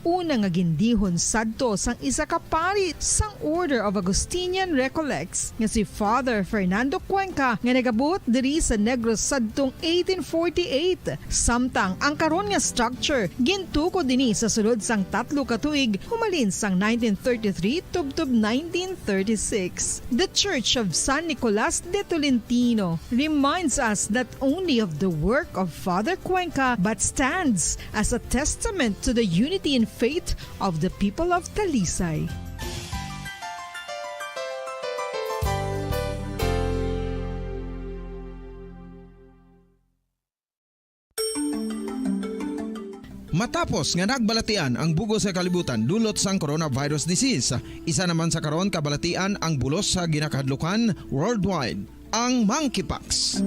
una nga gindihon sadto sang isa ka pari sang Order of Augustinian Recollects nga si Father Fernando Cuenca nga nagabot diri sa Negros sadtong 1848. Samtang ang karon nga structure gintuko dinhi sa sulod sang 3 ka tuig humalin sang 1933 tubtob 1936. The Church of San Nicolas de Tolentino reminds us not only of the work of Father Cuenca but stands as a testament to the unity and faith of the people of Talisay. Matapos nga nagbalatian ang bugos sa kalibutan dulot sang coronavirus disease, isa naman sa karon kabalatian ang bulos sa ginakahadlukan worldwide, ang monkeypox.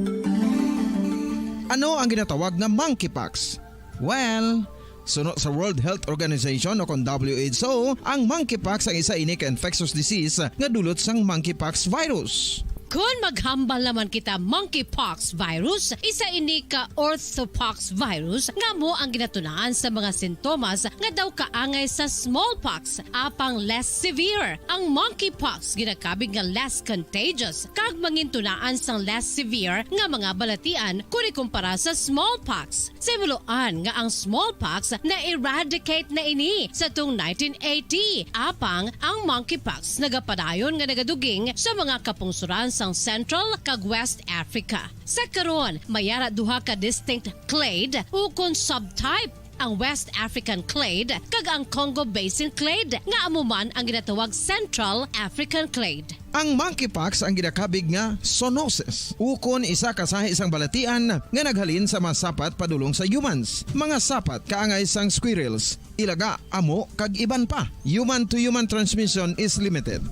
Ano ang ginatawag na monkeypox? Well, sunod sa World Health Organization o kung WHO, ang monkeypox ang isa ini ka infectious disease nga dulot sang monkeypox virus. Kung maghambal naman kita monkeypox virus, isa ini ka orthopox virus nga mo ang ginatunahan sa mga sintomas nga daw kaangay sa smallpox, apang less severe. Ang monkeypox ginakabig nga less contagious kag mangintunaan sang less severe nga mga balatian kung ikumpara sa smallpox. Simuloan nga ang smallpox na eradicate na ini sa tung 1980, apang ang monkeypox nagapadayon nga nagaduging sa mga kapungsuran sang Central kag West Africa. Sa karon, mayara duha ka distinct clade ukon subtype, ang West African clade kag ang Congo Basin clade nga amuman ang ginatawag Central African clade. Ang monkeypox ang ginakabig nga zoonosis. Ukon isa kasahi isang balatian nga naghalin sa mga sapat padulong sa humans. Mga sapat kaangay sang squirrels, ilaga, amo kag iban pa. Human to human transmission is limited.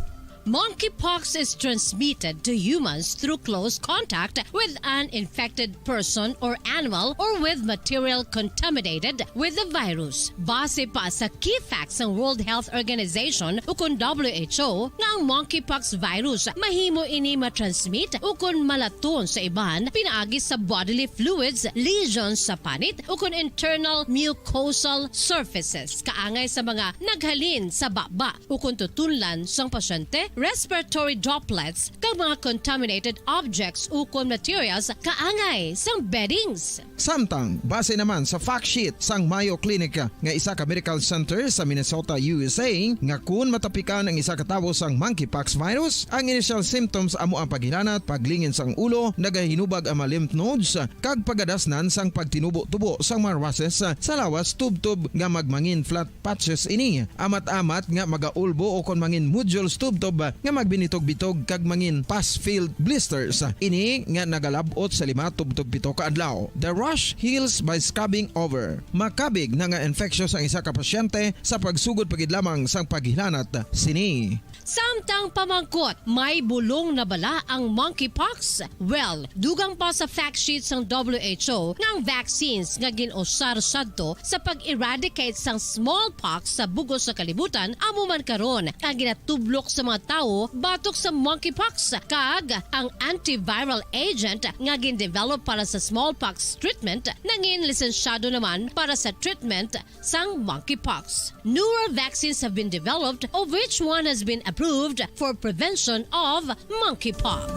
Monkeypox is transmitted to humans through close contact with an infected person or animal or with material contaminated with the virus. Base pa sa key facts ng World Health Organization ukon WHO nga ang monkeypox virus mahimo ini matransmit ukon malaton sa iban pinaagi sa bodily fluids, lesions sa panit ukon internal mucosal surfaces kaangay sa mga naghalin sa baba ukon tutunlan sang pasyente, respiratory droplets kag mga contaminated objects ukon materials kaangay sang beddings. Samtang, base naman sa fact sheet sang Mayo Clinic nga isa ka medical center sa Minnesota, USA, nga kun matapikan ang isa ka tawo sang monkeypox virus, ang initial symptoms amo ang paghilanat, paglingin sang ulo, nagahinubag ang mga lymph nodes, kag pagadasnan sang pagtinubo-tubo sang mga rashes sa lawas tubtob nga magmangin flat patches ini. Amat-amat nga magaulbo o kon mangin nodules tubtob nga magbinitog-bitog kag mangin pus-filled blisters. Ini nga nagalabot sa 5 tubtob 7 ka adlaw. The rash heals by scabbing over. Makabig na nga infectious ang isa ka pasyente sa pagsugod pagid lamang sang paghilanat sini. Samtang pamangkot, may bulong na bala ang monkeypox? Well, dugang pa sa fact sheets ng WHO nga ang vaccines nga ginusar sadto sa pag-eradicate sang smallpox sa bugos sa kalibutan amo man karon ang ginatublok sa mga tao batok sa monkeypox kag ang antiviral agent nga gin-develop para sa smallpox treatment nangin lisensyado naman para sa treatment sang monkeypox. Newer vaccines have been developed of which one has been approved for prevention of monkeypox.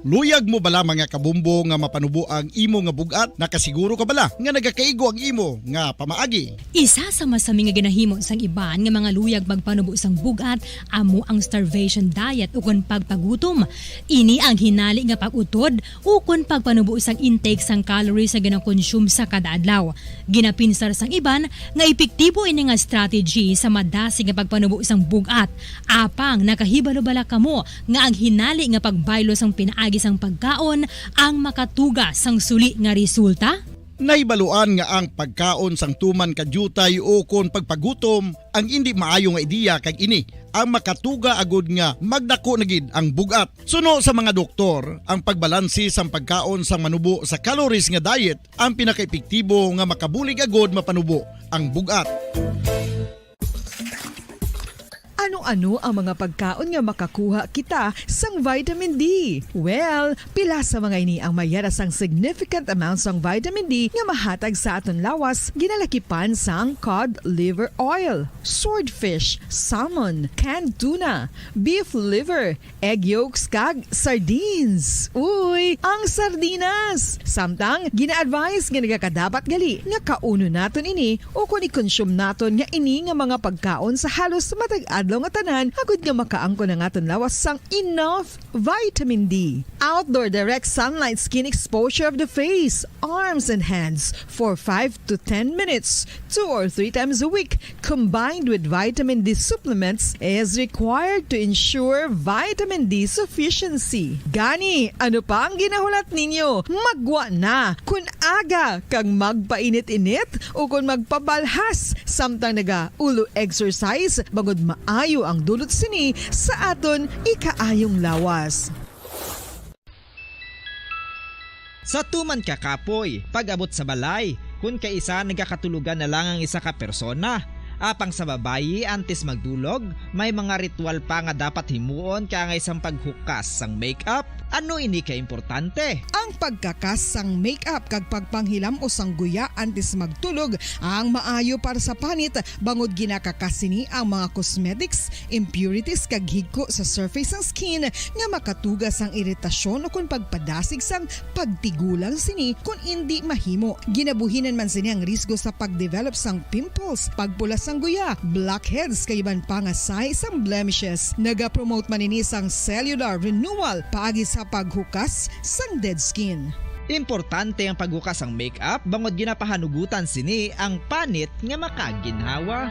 Luyag mo bala mga kabumbo nga mapanubo ang imo nga bugat? Nakasiguro ka bala nga nagakaigo ang imo nga pamaagi? Isa sa masami nga ginahimo sang iban nga mga luyag magpanubo sang bugat amo ang starvation diet ukon pagpagutom. Ini ang hinali nga pag-utod ukon pagpanubo sang intake sang calories sa ginakonsume sa kada adlaw. Ginapinsar sang iban nga epektibo ini nga strategy sa madasi nga pagpanubo sang bugat. Apang nakahibalo bala kamo nga ang hinali nga pagbaylo sang pinaagi sang pagkaon ang makatuga sang suli nga resulta? Naibaluan nga ang pagkaon sang tuman kadyutay o kon pagpagutom ang hindi maayo nga ideya kag ini ang makatuga agud nga magdako na gid ang bugat. Suno sa mga doktor, ang pagbalansi sang pagkaon sang manubo sa calories nga diet ang pinakaepektibo nga makabulig agud mapanubo ang bugat. Ano ang mga pagkaon nga makakuha kita sang vitamin D? Well, pila sa mga ini ang mayara sang significant amounts sang vitamin D nga mahatag sa aton lawas ginalakipan sang cod liver oil, swordfish, salmon, canned tuna, beef liver, egg yolks kag sardines. Uy, ang sardinas! Samtang gina-advise nga nagakadapat gali nga kauno naton ini o kung i-consume naton nga ini nga mga pagkaon sa halos matag-adlaw nga tanan agud nga makaangko na naton lawas sang enough vitamin D. Outdoor direct sunlight skin exposure of the face, arms and hands for 5 to 10 minutes 2 or 3 times a week combined with vitamin D supplements is required to ensure vitamin D sufficiency. Gani, ano pa ang ginahulat ninyo? Magwa na kun aga kang magpainit-init o kung magpabalhas samtang naga-ulo exercise bangod maayo ang dulot sini sa aton ikaayong lawas. Sa tuman ka kapoy, pag-abot sa balay, kung kaisa nagakatulugan na lang ang isa ka persona. Apang sa babayi antes magdulog, may mga ritual pa nga dapat himuon kaya nga isang paghukas sang makeup. Ano ini ka importante? Ang pagkakas sang makeup kag pagpanghilam o sang guya antes magtulog ang maayo para sa panit bangod ginakakasini ang mga cosmetics, impurities kag higko sa surface sang skin nga makatugas sang iritasyon o kung pagpadasig sang pagtigulang sini kung hindi mahimo. Ginabuhinan man sini ang risgo sa pagdevelop sang pimples, pagpula sang guya, blackheads kay iban pa nga size sang blemishes. Naga-promote man ini sang cellular renewal paagi sa paghukas sang dead skin. Importante ang paghukas ang makeup bangod ginapahanugutan sini ang panit nga makaginhawa.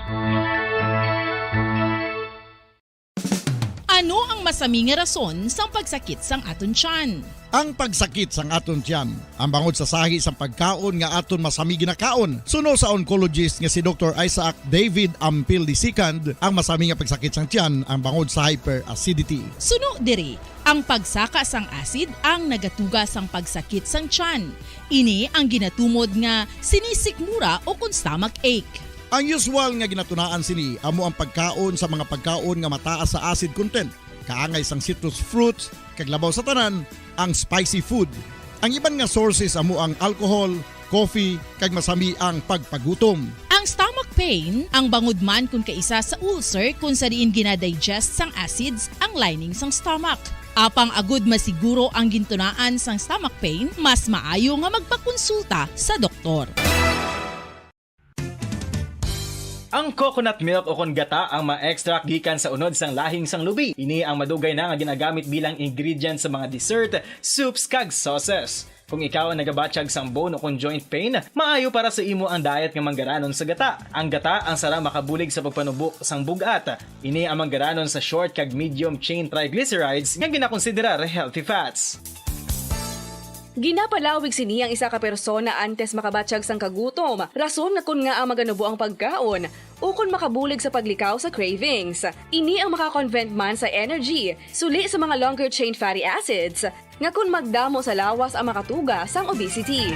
Ano ang masaming nga rason sang pagsakit sang aton tiyan? Ang pagsakit sang aton tiyan, ang bangod sa sahi sang pagkaon nga aton masami ginakaon. Suno sa oncologist nga si Dr. Isaac David Ampil II, ang masami nga pagsakit sang tiyan ang bangod sa hyperacidity. Suno diri, ang pagsaka sang acid ang nagatuga sang pagsakit sang tiyan. Ini ang ginatumod nga sinisikmura o kung stomach ache. Ang usual nga ginatunaan sini amo ang pagkaon sa mga pagkaon nga mataas sa acid content, kaangay sang citrus fruits, kag labaw sa tanan ang spicy food. Ang iban nga sources amo ang alcohol, coffee, kag masami ang pagpagutom. Ang stomach pain ang bangod man kung kaisa sa ulcer kung sa diin ginadigest sang acids ang lining sang stomach. Apang agud masiguro ang gintunaan sang stomach pain, mas maayo nga magpakonsulta sa doktor. Ang coconut milk o kon gata ang ma-extract gikan sa unod sang lahing sang lubi. Ini ang madugay na nga ginagamit bilang ingredient sa mga dessert, soups kag sauces. Kung ikaw ang nagabatsyag sang bone o kung joint pain, maayo para sa imo ang diet nga manggaranon sa gata. Ang gata ang sara makabulig sa pagpanubo sang bugat. Ini ang manggaranon sa short kag medium chain triglycerides nga ginakonsiderar healthy fats. Ginapalawig sini ang isa ka persona antes makabatsyag sang kagutom. Rason nga kun nga ang maganubo ang pagkaon o kun makabulig sa paglikaw sa cravings. Ini ang makakonvent man sa energy, suli sa mga longer chain fatty acids, nga kun magdamo sa lawas ang makatuga sang obesity.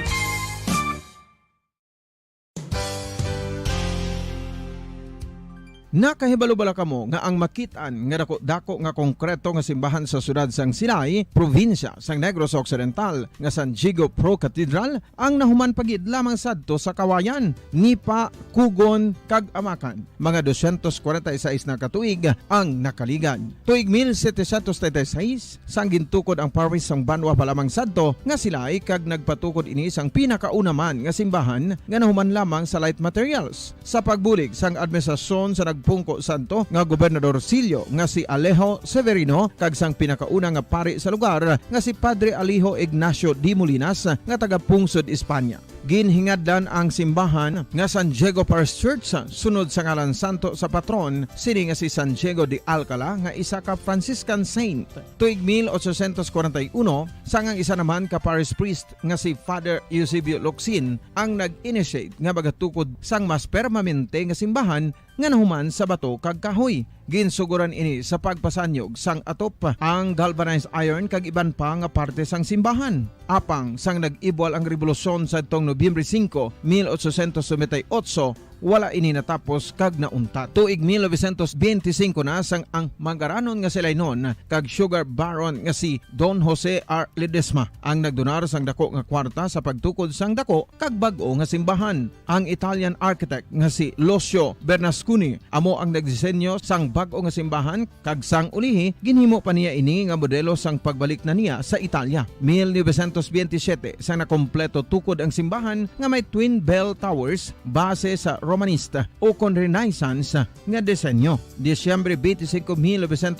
Nakahibalo bala kamo nga ang makitaan nga dako nga konkreto nga simbahan sa sudad sang Sinay, probinsya sang Negros Occidental nga San Diego Pro Cathedral ang nahuman pagid lamang sadto sa kawayan, Nipa, Kugon kag Amakan. Mga 246 na katuig ang nakaligan. Tuig 1736 sang gintukod ang parish sang Banwa pa lamang sadto nga Silay kag nagpatukod ini sang pinakauna man nga simbahan nga nahuman lamang sa light materials. Sa pagbulig sang administrasyon sa pungko santo nga Gobernador Silio nga si Alejo Severino kag sang pinakauna nga pari sa lugar nga si Padre Alijo Ignacio D. Molinas nga taga Pungsod, Espanya. Ginhingadlan ang simbahan nga San Diego Parish Church sunod sa ngalan santo sa patron sini nga si San Diego de Alcala nga isa ka Franciscan saint. Tuig 1841 sangang isa naman ka parish priest nga si Father Eusebio Locsin ang nag-initiate nga bagatukod sang mas permanente nga simbahan nga nahuman sa bato kag kahoy. Ginsuguran ini sa pagpasanyog sang atop ang galvanized iron kag iban pa nga parte sang simbahan. Apang sang nag-ibwal ang revolusyon sa tong Nobyembre 5, 1898 wala ini natapos kag nauntat. Tuig 1925 na sang ang magaranon nga sila noon kag sugar baron nga si Don Jose R. Ledesma ang nagdonar sang dako nga kwarta sa pagtukod sang dako kag bag-o nga simbahan. Ang Italian architect nga si Lucio Bernasconi amo ang nagdisenyo sang bag-o nga simbahan kag sang ulihi ginhimo pa niya ini nga modelo sang pagbalik na niya sa Italia. 1927 sang nakompleto tukod ang simbahan nga may twin bell towers base sa Romanista o kon Renaissance nga disenyo. Disyembre 25,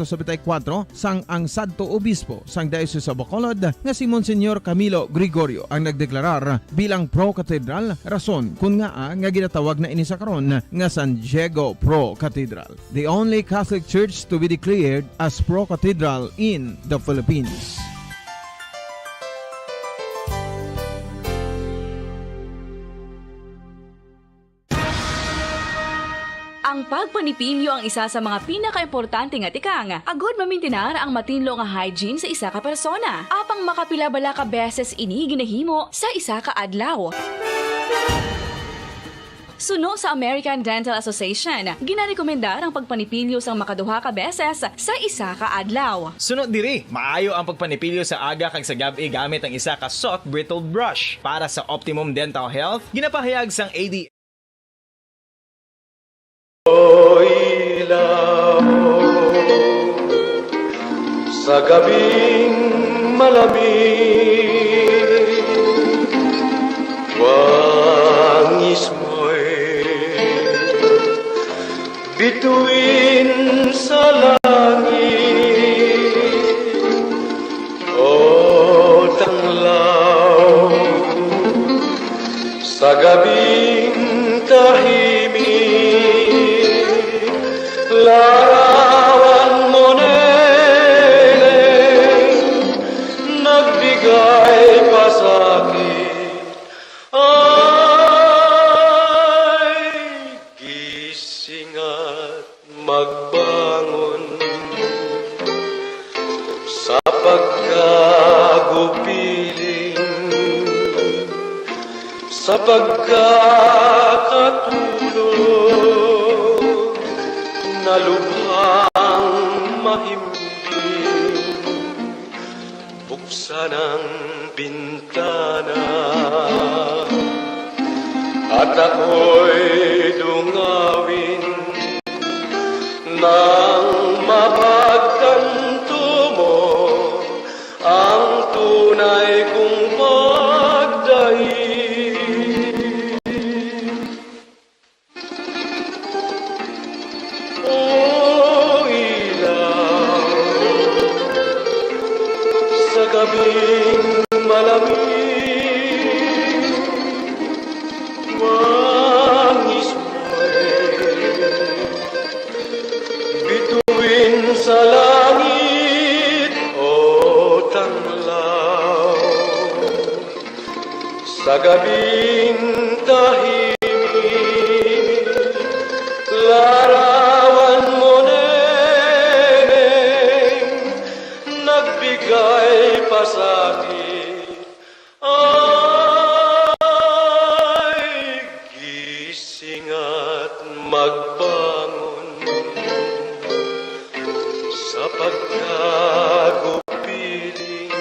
1974 sang ang Santo Obispo sang Diocese sa Bacolod nga si Monsignor Camilo Gregorio ang nagdeklarar bilang pro-cathedral, rason kung nga ginatawag na ini sa karon nga San Diego Pro-Cathedral, the only Catholic Church to be declared as pro-cathedral in the Philippines. Ang pagpanipilyo ang isa sa mga pinaka-importante nga tikang. Agod mamintinar ang matinlo nga hygiene sa isa ka persona. Apang makapila-bala ka beses ini ginahimo sa isa ka adlaw. Suno sa American Dental Association, ginarekomendar ang pagpanipilyo sang makaduha ka beses sa isa ka adlaw. Sunod diri, maayo ang pagpanipilyo sa aga kag sa gabi gamit ang isa ka soft brittle brush. Para sa optimum dental health, ginapahayag sang AD sa gabing malamig, wangis mo'y bituin sa langit, o tanglaw sa gabing tahimik. Larawan mo nileng, nagbigay pa sa'kin, ay gising at magbangon sa pagkagupiling, sa pagkakatulog. Nalubhang mahimbing, buksan ang bintana, at ako'y dungawin nang mapagtanto mo ang tunay kong pagdaig. Gabing malamig, wangis mo'y bituin sa langit, o tanglaw sa gabing tahimik. Larawan mo neng, nagbigay pa sa'kin, ay gising at magbangon sa pagkagupiling,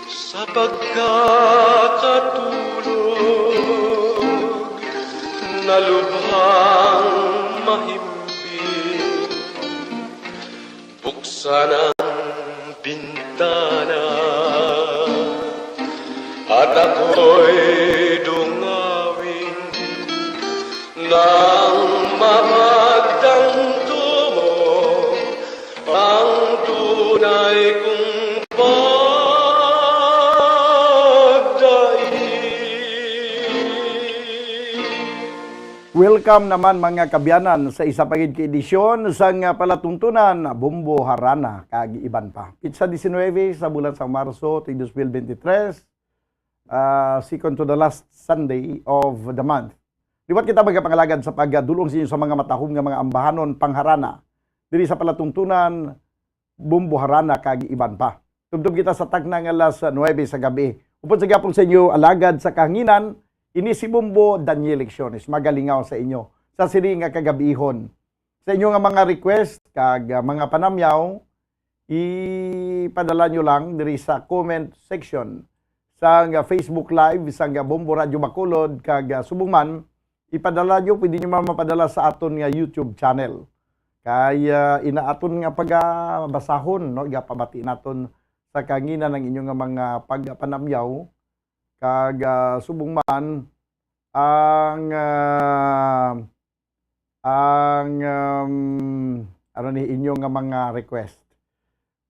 sa pagkakatulog, nalubhang mahimbing, buksan ang bintana, at ako'y dungawin nang mapagtanto mo ang tunay kong pagdaig. Welcome naman mga kabyanan sa isa pagid ka edisyon sang palatuntunan Bumbo Harana kag iban pa. Pitsa 19 sa bulan sang Marso 2023, second to the last Sunday of the month. Liwat kita magapangalagad sa pagdulong sa inyo sa mga matahom nga mga ambahanon pangharana diri sa palatuntunan Bumbo Harana kag iban pa. Tubtob kita sa tagnang alas 9 sa gabi. Upod sa gyapon sa inyo alagad sa kahanginan, Ini si Bumbo Daniel Lecciones, magalingaw sa inyo. Sa siri nga kagabihon. Sa inyo nga mga request, kag mga panamyaw, ipadala nyo lang diri sa comment section sa Facebook Live, sa Bumbo Radio Bacolod, kag subong man, ipadala nyo, pwede nyo mapadala sa aton nga YouTube channel. Kaya inaaton nga pagbasahon, no? Igapabati naton sa kangina ng inyong mga pagpanamyaw, kag subong man ano ni inyong mga request.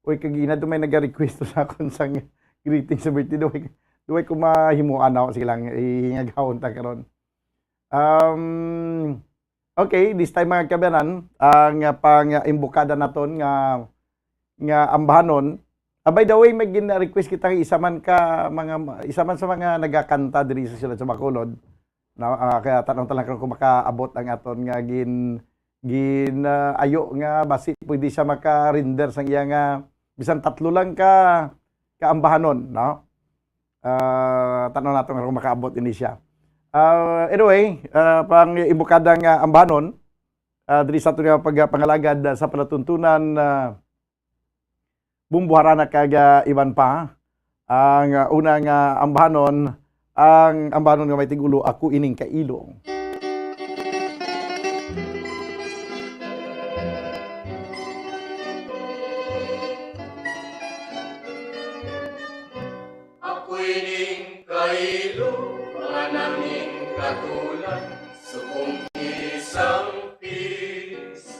Uy, kagina may nag-request sa akon sang greeting sa birthday. Duway ko mahimuan ako silang ihingagawon ta karon. Okay, this time mga kabanan, ang pang-imbukada naton nga ambahanon. By the way, may gina-request kita isa man sa mga nagakanta diri sa sila sa Bacolod. Kaya tanong-tanong kung makaabot ang aton nga ayo nga basi pwede siya maka-render sang iya nga bisan 3 lang ka ambahanon, no? Tanong nato kung makaabot ini siya. Anyway, pang imbukada nga ambahanon, diri sa aton nga pagpangalagad sa palatuntunan Bumbuharana kag iban pa. Ang unang ambahanon, ang ambahanon nga may tigulo, Ako Ining Kailo. Ako ining kailo, manaming katulad, subong isang pispis.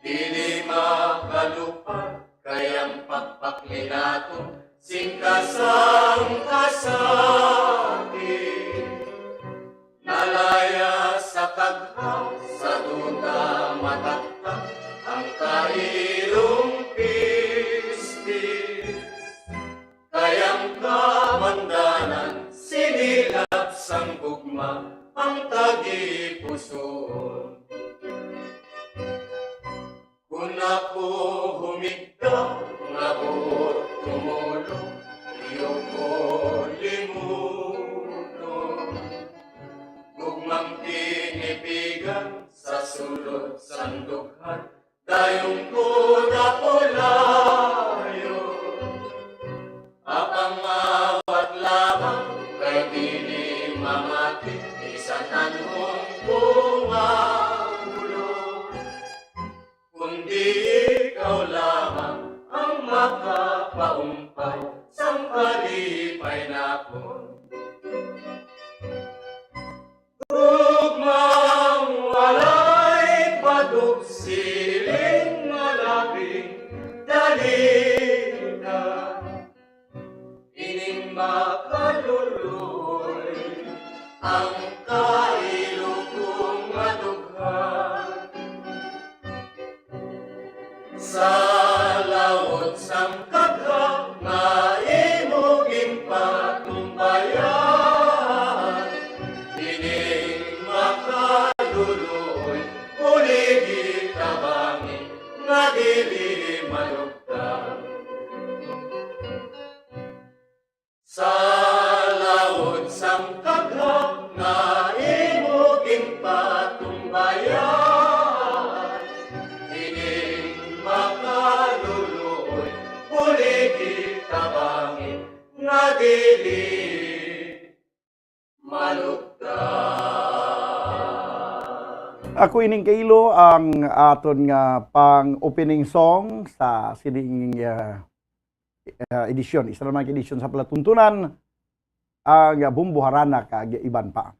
Dili makalupad, kayang pagpaklinato, singkasang kasakit. Nalaya sa taghaw, sa duda mataktak, ang kailong pispis. Kayang kamandanan, sinilap sang gugma, ang tagipuson. Kung ako humigda, nga buot tumulong, iyo ko limuton. Gugmang tinipigan, sa sulod sandughan, dayong ko napulayo. Apang awat lamang, kay dili mamati, isanan mong bungagulo. Kundi ikaw lamang ang makapaumpay, sang kalipay nakon. Gugmang walay padugsiling malabing dalina, ining makaluluoy ang kailugong madughan. Sa lawot sang kagha nga imuging patumbayan, ining makaluluoy uligi tabangin nga dili malugdan. Sa lawot sang kagha nga imuging patumbayan, ining makaluluoy uligi tabangin nga dili malugdan. Ako Ining Kailo ang aton nga pang-opening song sa sining edisyon. Isa naman edisyon sa palatuntunan ang Bumbuharana kag iban pa.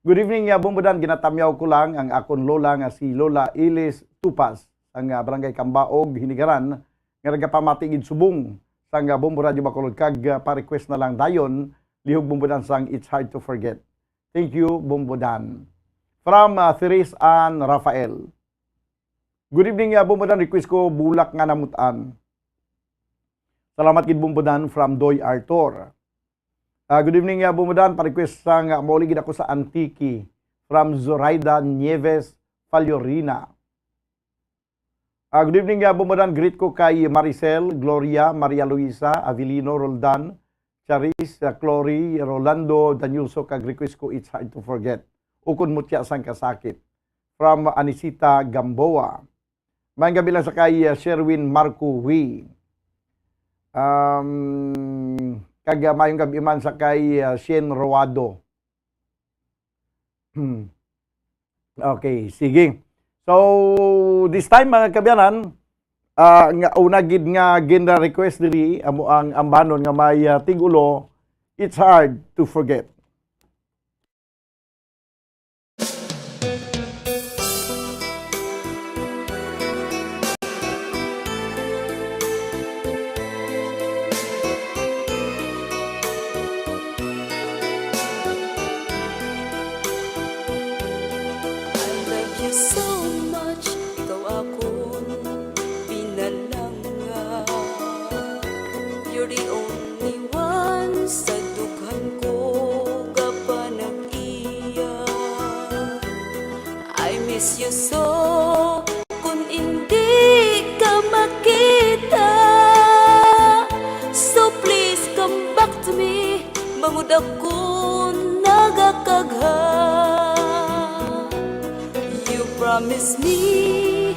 Good evening, Bumbudan. Ginatamyaw ko lang ang akon lola nga si Lola Ilis Tupas ang Barangay Kambaog, Hinigaran, nga nagapamatigid subong sang Bumbu Radio Bacolod kag pa-request na lang dayon lihog Bumbudan sang It's Hard to Forget. Thank you, Bumbudan. From Therese Ann Rafael. Good evening, Bumbudan. Request ko Bulak nga Namutan. Salamat gid Bumbudan from Doy Arthur. Good evening, Bumbudan. Pa-request sang mauligid ako sa Antiki from Zoraida Nieves Faliorina. Good evening, Bumbudan. Greet ko kay Maricel, Gloria, Maria Luisa, Avelino, Roldan, Charis, Clory, Rolando, Danielso, kag request ko It's Hard to Forget. Ukon mo tiya sang kasakit. From Anisita Gamboa. Mayang gabi lang sa kay Sherwin Marco Hui. Kag mayong gabi man sa kay Shen Roado. Okay, sige. So, this time mga kabyanan, nga una gid nga genda request diri amo ang ambanon nga may tigulo, It's Hard to Forget. Miss you so, kung hindi ka makita. So please come back to me, bangod ako nagakagha. You promise me,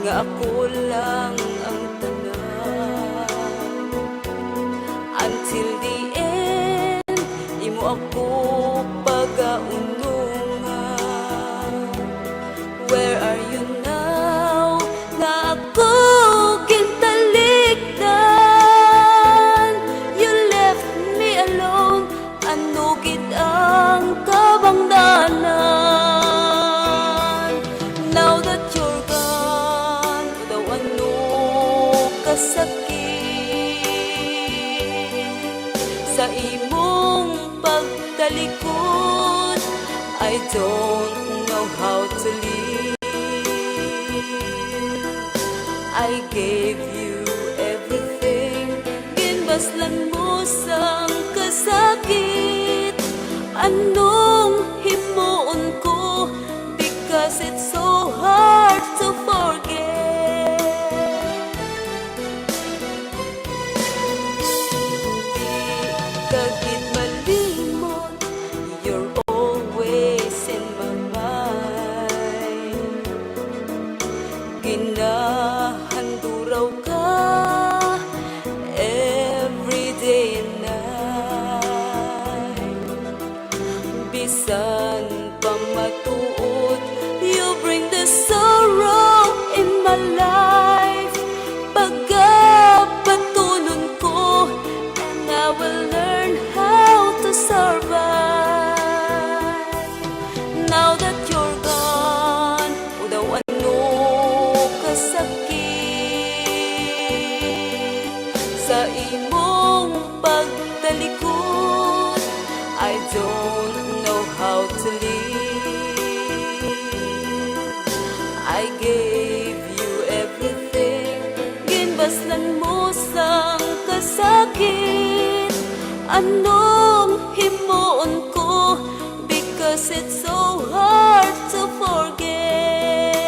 nga ako lang ang tanan. Until the end, imo ako pagaunungan. Where are you now? Na ako kintalikdan. You left me alone. Ano gid ang kabangdanan? Now that you're gone, daw ano kasakit sa imong pagtalikod. I don't know how to live. I gave you everything, ginbaslan mo sang kasakit. Anong himuon ko, because it's so hard to forget. Di kagid malimot, you're always in my mind. Ginahanduraw ka every day and night. Bisan pa matuod, you bring the sorrow in my life. Pagkapatulon ko, and I will learn how to survive. Now that you're gone, daw ano kasakit sa imong pagtalikod. I don't know how to live. I gave you everything, ginbaslan mo sang kasakit. Anong himuon ko, because it's so hard to forget.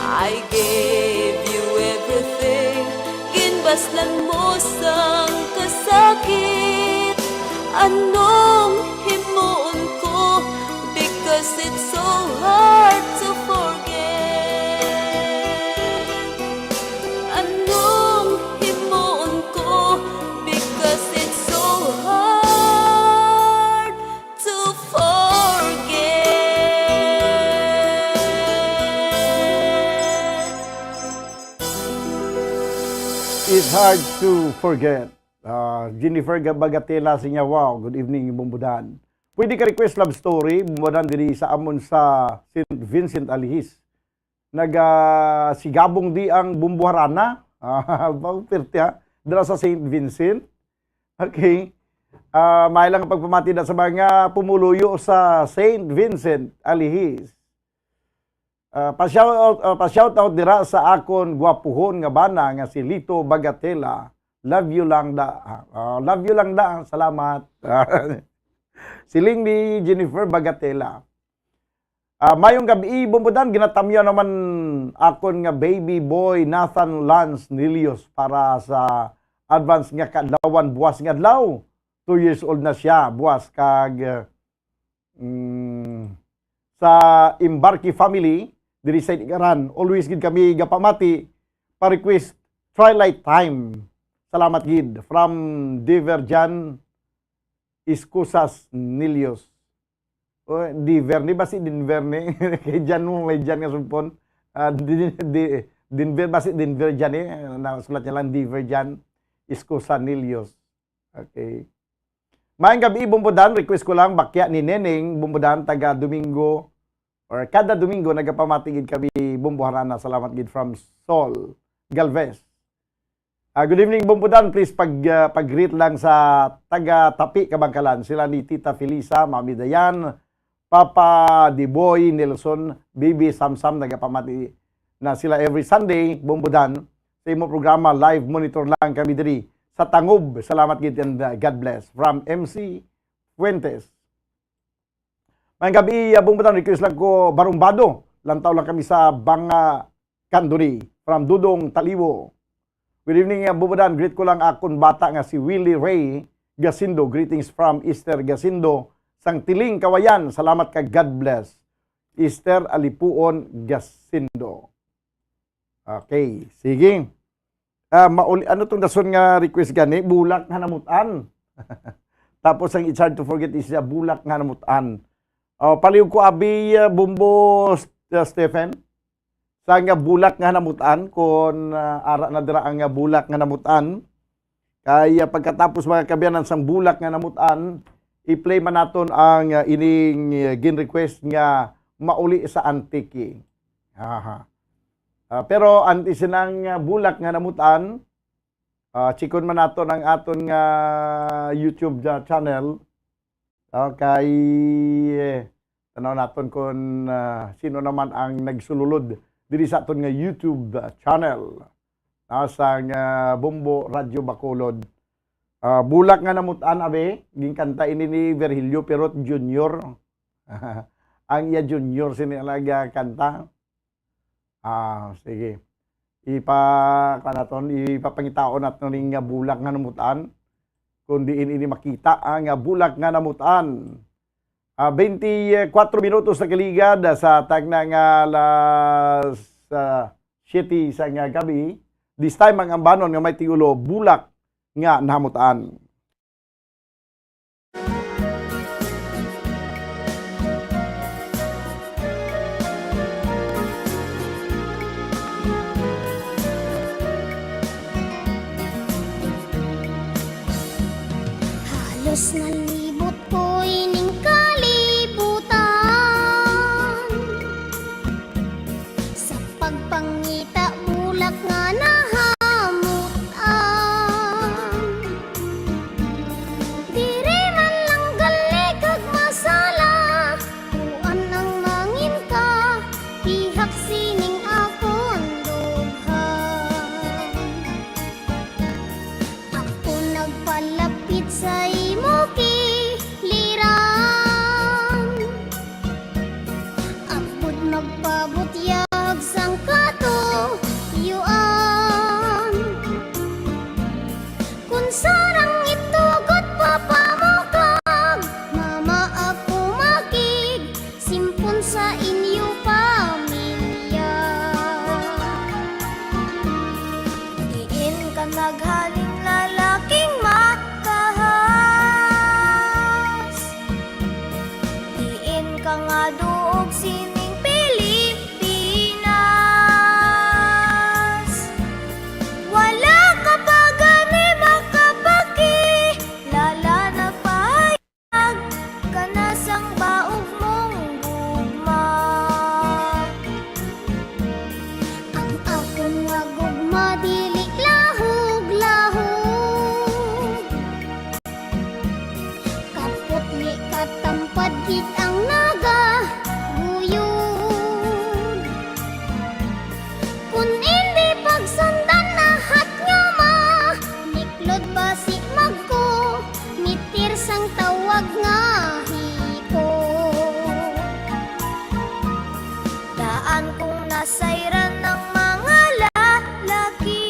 I gave you everything, ginbaslan mo sang kasakit. Anong himuon ko, because it's so hard to forget. Anong himuon ko, because it's so hard to forget. It's Hard to Forget. Jennifer Bagatela sa niya, wow, good evening, Bumbudan. Pwede ka request love story, Bumbudan diri sa amon sa St. Vincent Alihis. Sigabong di ang bumbuharana. Pirti ha, dala sa St. Vincent. Okay. May lang pagpamati na sa mga pumuluyo sa St. Vincent Alihis. Pa-shoutout dira sa akon gwapuhon nga bana nga si Lito Bagatela. Love you lang da. Love you lang da. Salamat. Siling ni Jennifer Bagatela. Mayong gabi, Bumbudan, ginatamyo naman akon nga baby boy Nathan Lance Nilios para sa advance nga kadlawan buwas nga adlaw. 2 years old na siya, buwas kag sa Embarki family diri sa Igaran. Always gid kami gapamati pa-request Twilight Time. Salamat gid from Diverjan Iskusas Nilios. Diverne ba si Dinverne? Kay Jan mo may Jan nga sumpon. Dinver ba si Dinverjan Nasulat niya lang Diverjan Iskusas Nilios. Okay. Maayong gabi, Bumbudan. Request ko lang, bakya ni Neneng Bumbudan, taga Domingo, or kada Domingo, nagapamatigid kami Bumbuharana. Salamat gid from Sol Galvez. Good evening, Bumbudan. Please, pag-greet lang sa taga Tapi, Kabangkalan. Sila ni Tita Felisa, Mami Dayan, Papa Diboy, Nelson, Bibi Samsam, nagapamati na sila every Sunday, Bumbudan. Sa imong programa, live monitor lang kami diri sa Tangub. Salamat gid and God bless. From MC Fuentes. Mayang gabi, Bumbudan, request lang ko Barumbado. Lantaw lang kami sa Banga Kanduri. From Dudong Taliwo. Good evening, Bumbudan. Greet ko lang akong bata nga si Willie Ray Gasindo. Greetings from Easter Gasindo. Sang Tiling, Kawayan. Salamat ka, God bless. Easter Alipuon Gasindo. Okay, sige. Ano itong dason nga request gani? Bulak nga namutan. Tapos ang it's hard to forget is bulak nga namutan. Paliw ko abi Bumbo Stephen. Sa nga bulak nga namutan kung ara na dira ang bulak nga namutan. Kaya pagkatapos mga kabiyanan sang bulak nga namutan, i-play man naton ang ining gin-request nga mauli sa antiki. Pero anti sinang bulak nga namutan, chikon man nato ng aton nga YouTube channel. Kay tanaw naton kung sino naman ang nagsululod diri sa aton nga YouTube channel. Sa nga Bumbo Radio Bacolod. Bulak nga namutan abe, ging kanta ini ni Virgilio Perot Jr. Ang iya Junior sinalaga kanta. Sige. Ipapangitaon natin ng bulak nga namutan. Kung diin ini makita ang bulak nga namutan. 24 minutos na kaligad sa tagna nga alas 7 sa nga gabi. This time ang ambanon nga may tigulo bulak nga namutan. Halos nalibot ko ining kalibutan sa pagpangita bulak nga nahamutan. Diri man lang gali kag masala, kuan ang mangin ka, pihak sining akon dughan. Ako nagpalapit sa magpabutyag sang katuyuan. Kung sarang itugot papamukag, mama ako makig, simpon sa inyo pamilya. Diin ka naghaling lalaking makahas, diin ka nga duog sining ang naga guyod. Kung hindi pagsundan lahat nga ma, niklod ba si magko, mitir sang tawag nga hiko. Daan kong nasayran ng mga lalaki,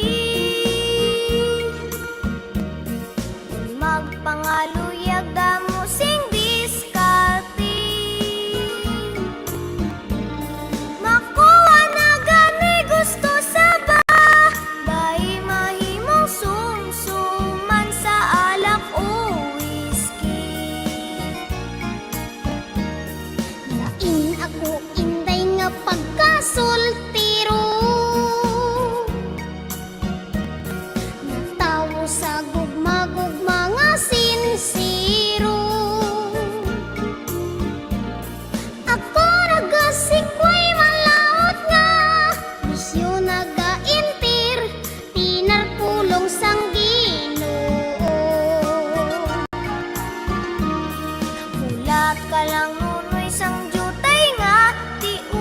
kalang nunoy sang jutay nga tiun.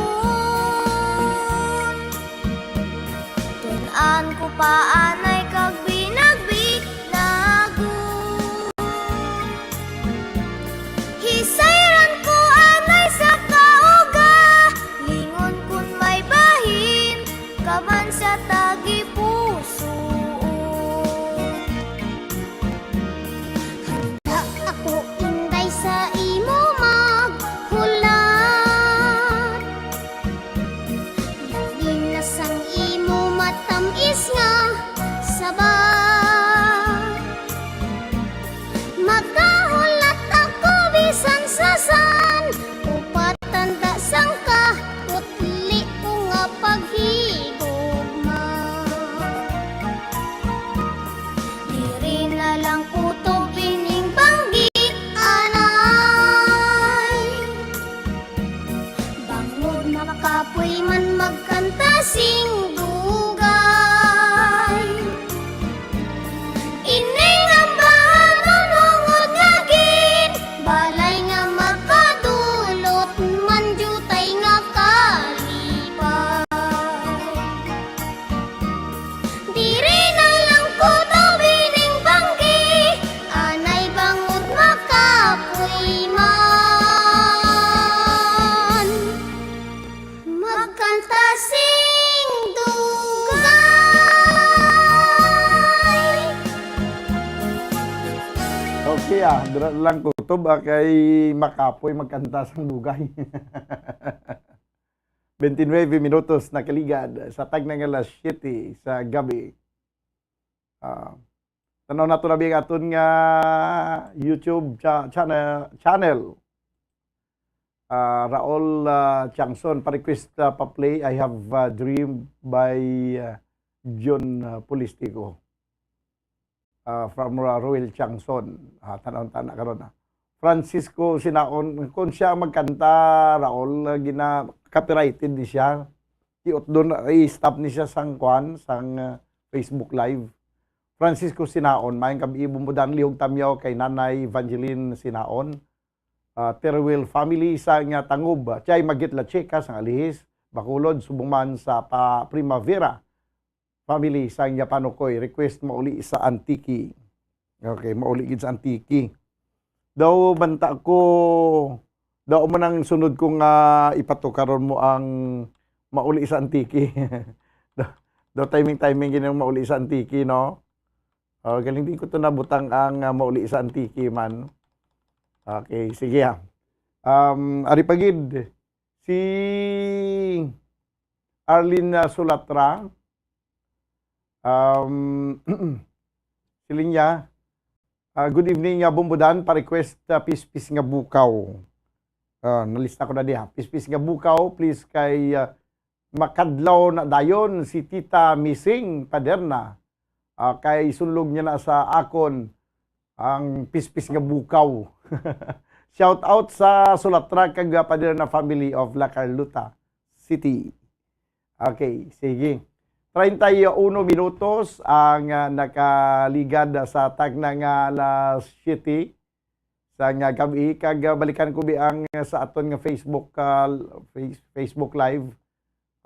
Tunan ko paanay kag binagbit lagun. Hisayran ko anay sa kauga, lingon kun may bahin, kaman sa tagi puso. Handa ako inday sa imo maghulat, labi na sang imo matamis nga sabat. Magkahulat ako bisan sa san, upatanda sang kahutli ko nga paghigugma. Diri na lang kutob ining banggit anay, bangod makapoy man magkanta sing dugay. Ining ang manungod nga gid, balay nga makadulot man jutay nga kalipay. Diri na lang kutob ining banggi, anay bangod makapoy man magkanta sing dugay. Okay dira lang kutob kay makapoy magkanta sang dugay. 29 minutos na kaligad sa tag ng alas 7 sa gabi. Tanaw na ito na bing aton nga YouTube channel. Raul Changson, pa-request pa-play I Have a Dream by John Polistico. From Roel Changson. Tanaw-tana karon na. Francisco Sinaon, kung siya magkanta, Raul, copyrighted ni siya. Iot doon, i-stop ni siya sang kwan, sang Facebook Live. Francisco Sinaon, mayang kami ibumudan lihog tamyaw kay Nanay Evangeline Sinaon. Terwell family sa nga tangob, chay magitla cheka sang alihis, Bacolod, subungman sa Primavera. Family sa nga panukoy, request mauli sa Antiki. Okay, mauli gid sa Antiki. Daw banta ko, daw man ang sunod kong ipatukaron mo ang mauli sa Antiki. daw timing ginang mauli sa Antiki, no? Galing din ko ito nabutang ang mauli sa Antiki man. Okay, sige ha. Ari pagid, si Arlene Sulatra, si Linya, good evening Bumbudan, pa-request Pispis nga bukaw. Nalista ko na diha. Pispis nga bukaw, please kay makadlaw na dayon si Tita Missing Paderna. Kay sulog niya na sa akon ang Pispis nga bukaw. Shout out sa Sulatra kag Paderna family of La Carlota City. Okay, sige. 31 minutos ang nakaligad sa tag ng alas 7 sa nga gabi. Kag balikan ko ang sa aton nga Facebook Live.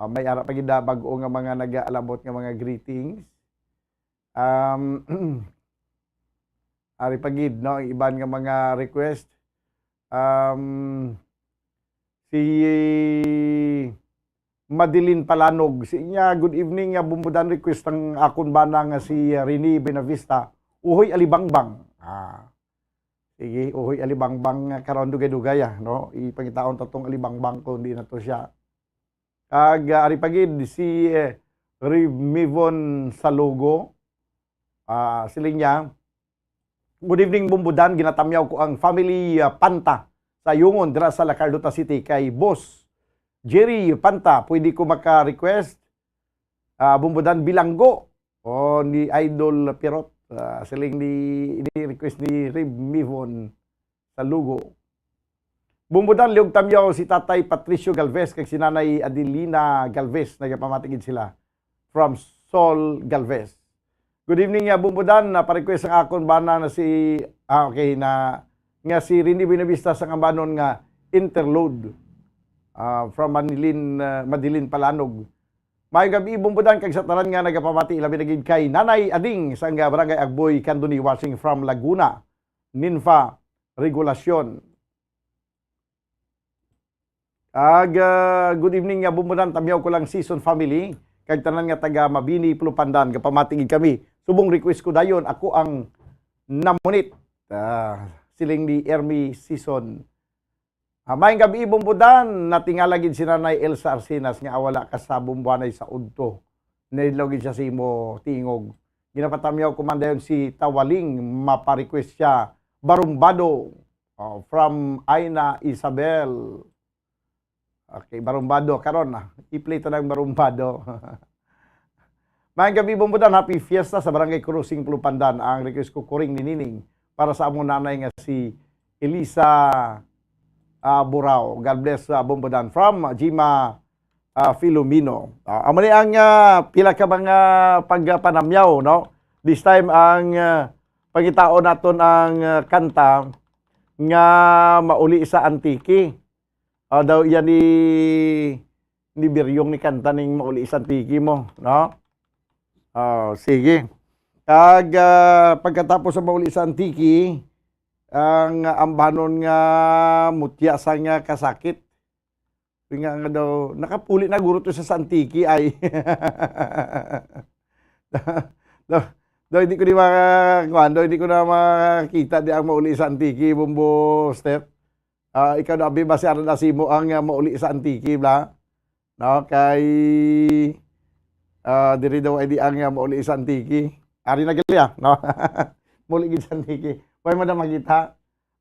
May ara pagid bag-o nga mga nag-aalabot nga mga greetings. Ari pagid no ang iban nga mga request. Si Madeline Palanog. Si niya, good evening nga Bumbudan, request ang akon bana nga si Rini Benavista. Uhoy alibangbang. Sige, uhoy alibangbang karon dugay-dugay no. Ipangitaon tatong alibangbang ko hindi na to siya. Kag ari pagid si Rivmivon Salogo. Sila niya. Good evening Bumbudan, ginatamyaw ko ang family Panta sa Yungon dira sa La Carlota City kay Boss Jerry Panta, pwede ko maka-request Bumbudan Bilanggo o ni Idol Pirot. Siling ni request ni Rib Mivon sa Lugo. Bumbudan liog tamyaw si Tatay Patricio Galvez kag si Nanay Adelina Galvez, nagapamatigid sila from Sol Galvez. Good evening Bumbudan, pa-request ang akon bana na si okay na nga si Rini Buenavista sa ambanon nga interload from Madilin Palanog. May gabi bumbudan kag sa tanan nga nagapamati labi na gid kay Nanay Ading sa Barangay Agboy, Candoni, watching from Laguna. Ninfa Regulasyon. Good evening nga bumbudan, tamyaw ko lang season family kag tanan nga taga Mabini, Plupandan, kapamati gid kami. Subong request ko dayon ako ang namunit. Siling ni Ermi Season. May gabi bumbudan, natingala gid si Nanay Elsa Arsinas nga awala ka sa bumbuanay sa udto. Nilogid siya si mo tingog. Ginapatamyaw ko man dayon si Tawaling, maparequest siya. Barumbado from Aina Isabel. Okay, Barumbado karon na. I-play to ng Barumbado. May gabi bumbudan, happy fiesta sa Barangay Cruising Plupandan. Ang request ko kuring ni Nining para sa among nanay nga si Elisa Burao. God bless bumbudan from Jima Filomeno. Amo ni ang pila ka mga pagpanamyaw, no? This time ang pangitao naton ang kanta nga mauli sa antiki. Daw yan ni Biryong ni kanta ning mauli sa antiki mo, no? Sige. Pagkatapos sa mauli sa antiki, ang ambanon nga mutya sa nga kasakit. Nga daw, nakapuli na guro to sa Santiki ay. daw hindi ko na makita di ang mauli sa Antiki, Bumbo Step. Ikaw na abi basi aran asimo ang mauli sa Antiki bla. No, kay diri daw ay di ang mauli sa Antiki. Ari na gali no. Mauli gid sa Antiki. Pwede mo na makita.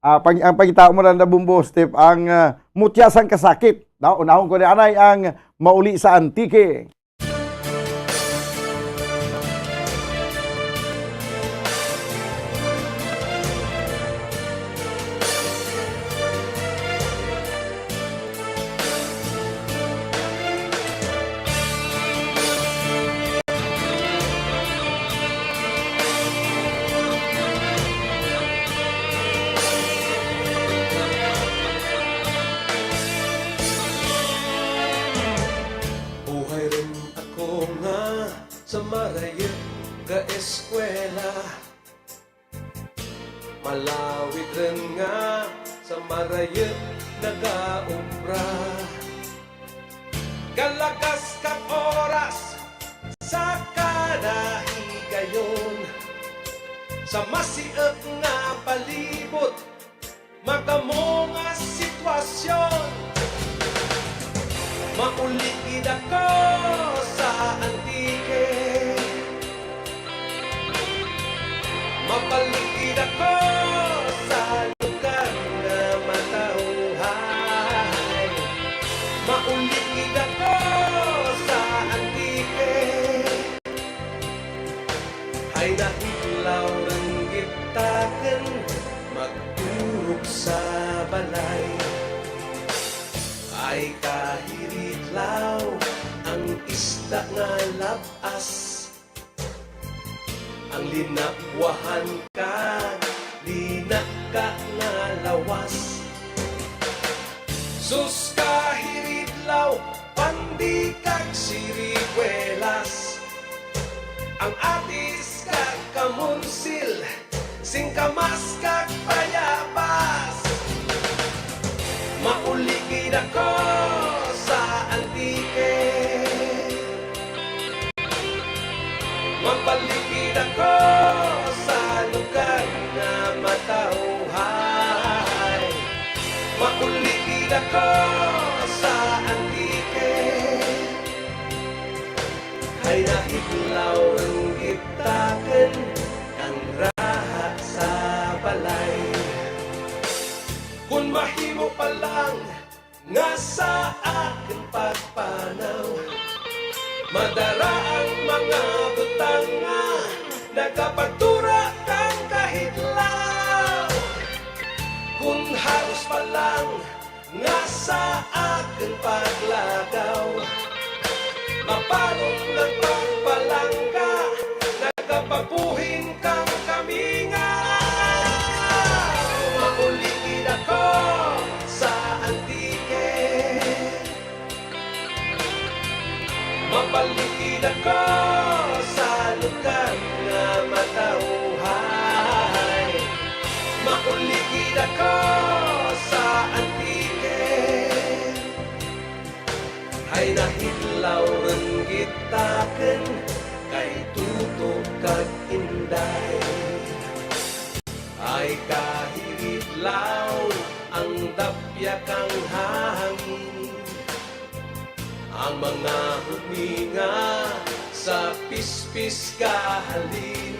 Ang pagkita mo na Bumbo Step, ang mutya sang kasakit. Unahon ko na anay ang mauli sa Antike. Sa marayot ka eskwela, malawit rin nga sa marayot nag-aumbra. Galagas ka oras sa kanahigayon, sa masiot nga palibot magamo nga sitwasyon. Maulikid ako sa Antike, mapalikid ako sa lugar na matauhay. Maulikid ako sa Antike, ay nahilaw ng gitaken, magturok sa balay. Ay kahiritlaw ang isda nga labas, ang linakwahan ka, linak ka nga lawas. Sus kahiritlaw, pandi kag sirikwelas, ang atis kag kamunsil, singkamas kag payabas. Maulikid ako sa Antike, mapalikid ako sa lugar na matauhay. Maulikid ako sa Antike, ay nahitlaw ng gitaken ang raha sa balay. Kung mahimo pa lang nga sa akin pagpanaw, madara ang mga butang nga nagapagtura kang kahitlaw. Kung halos pa lang nga sa akin paglagaw, mapalong nagpagpalangka, nagapagbuhin kang kamingaw. Maulit Mapalikid ako sa lugar nga matauhay. Makulikid ako sa antike. Ay nahilaw rin gitaken kay tutok kag inday. Ay kahilitlaw ang dapya kang hangin. Ang mga huminga sa pispis kahalin.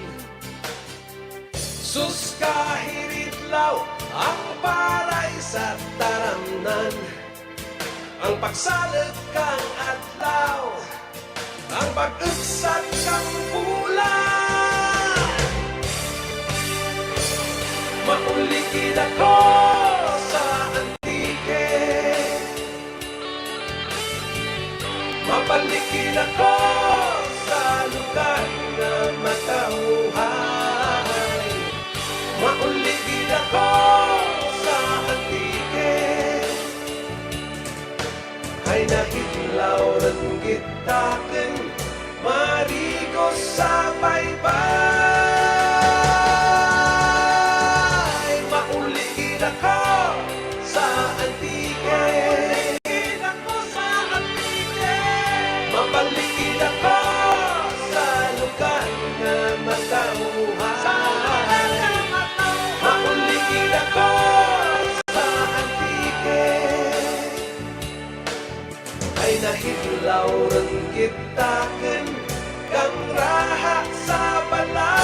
Sus kahilitlaw ang paray sa taramnan. Ang pagsalad kang adlaw, ang pag-ugsat kang pula. Maulikid ako sa antike. Mapalikid ako sa lugar na matauhay. Maulikid ako sa antike. Ay nahilaw rin gitaken, marigo sa baybay. Maulikid ako sa antike. Maulikid ako sa antike. Mapalikid ako sa lugar na matauhay. Maulikid ako sa antike. Ay nahilaw rin gitaken kang raha sa balay.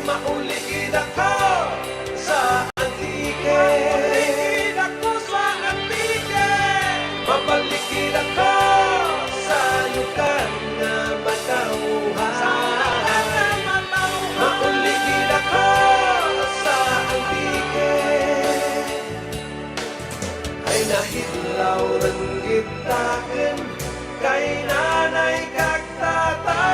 Maulikid ako sa antike. Maulikid ako sa antike. Mapalikid ako sa lugar na matauhay. Maulikid ako sa antike. Ay nahilaw rin gitaken kay nanay kag tatay.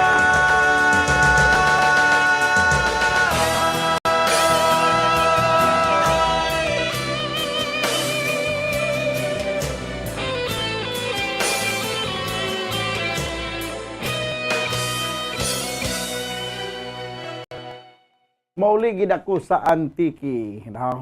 Mauligid ako sa antiki. No?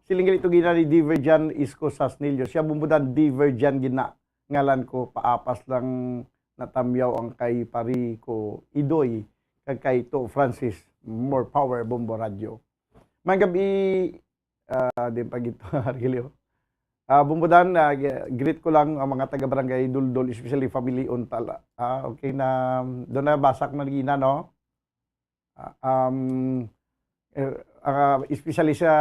Siling ito gina ni Diverjan Isko Sasnilio. Siya bumbudan Diverjan gina. Ngalan ko, paapas lang natamyaw ang kay pari ko Idoy. Kag kay to Francis. More power, Bombo Radio. May gabi, din pag ito, Argelio. Bumbudan, greet ko lang ang mga taga-barangay Duldol, especially family Untal. Okay na, doon na basak na gina, no? Especially sa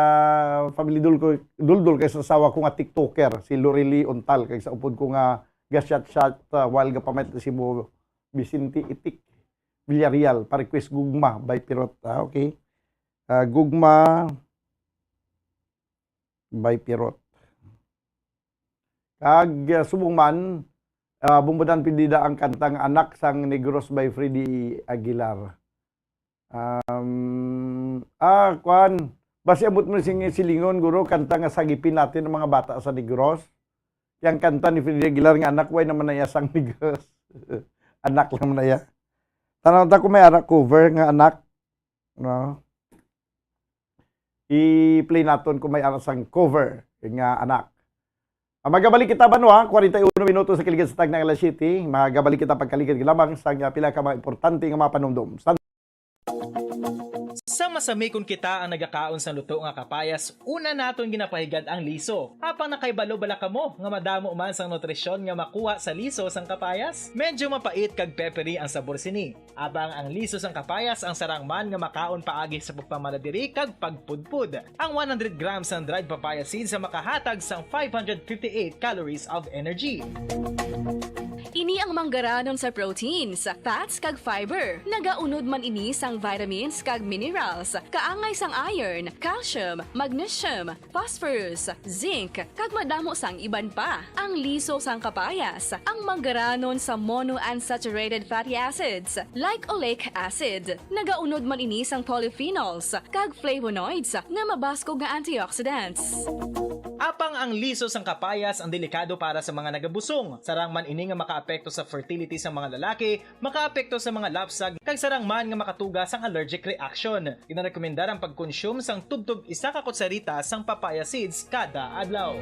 family Duldol kay sa asawa ko nga TikToker si Lorely Untal kay sa upod ko nga gasyat-syat while gapamet si Bo Vicente Itik Villarreal pa request gugma by Pirot. Okay, gugma by Pirot kag subong man bumbudan pindida ang kantang Anak sang Negros by Freddy Aguilar. Kwan, basi abot mo silingon, guro, kanta nga sagipin natin ng mga bata sa Negros. Yang kanta ni Freddy Aguilar nga anak, way naman na sang Negros. Anak lang na ya. Tanaw ko may arak cover nga anak. No? I-play natin kung may arak sang cover nga anak. Magabalik kita ba no ha? 41 minuto sa Kiligid sa Tag ng Alas City. Magabalik kita pagkaligid lamang sa pila ka mga importante nga mga panumdum. Sa masami kung kita ang nagakaon sa luto nga kapayas, una naton ginapahigad ang liso. Apang nakaibalo bala kamo nga madamo man sang nutrisyon nga makuha sa liso sang kapayas. Medyo mapait kag peppery ang sabor sini. Abang ang liso sang kapayas ang sarang man nga makaon paagi sa pagpamaladiri kag pagpudpud. Ang 100 grams ng dried papaya seeds sa makahatag sang 558 calories of energy. Ini ang manggaranon sa proteins, fats kag fiber. Nagaunod man ini sang vitamins kag minerals, kaangay sang iron, calcium, magnesium, phosphorus, zinc, kag madamo sang iban pa. Ang liso sang kapayas, ang manggaranon sa monounsaturated fatty acids like oleic acid. Nagaunod man ini sang polyphenols kag flavonoids nga mabaskog nga antioxidants. Apang ang liso sang kapayas ang delikado para sa mga nagabusong. Sarang man ini nga makaapekto sa fertility sa mga lalaki, makaapekto sa mga lapsag, kag sarang man nga makatuga sang allergic reaction. Ginarekomendar ang pagkonsume sang tubtub 1 ka kutsarita sang papaya seeds kada adlaw.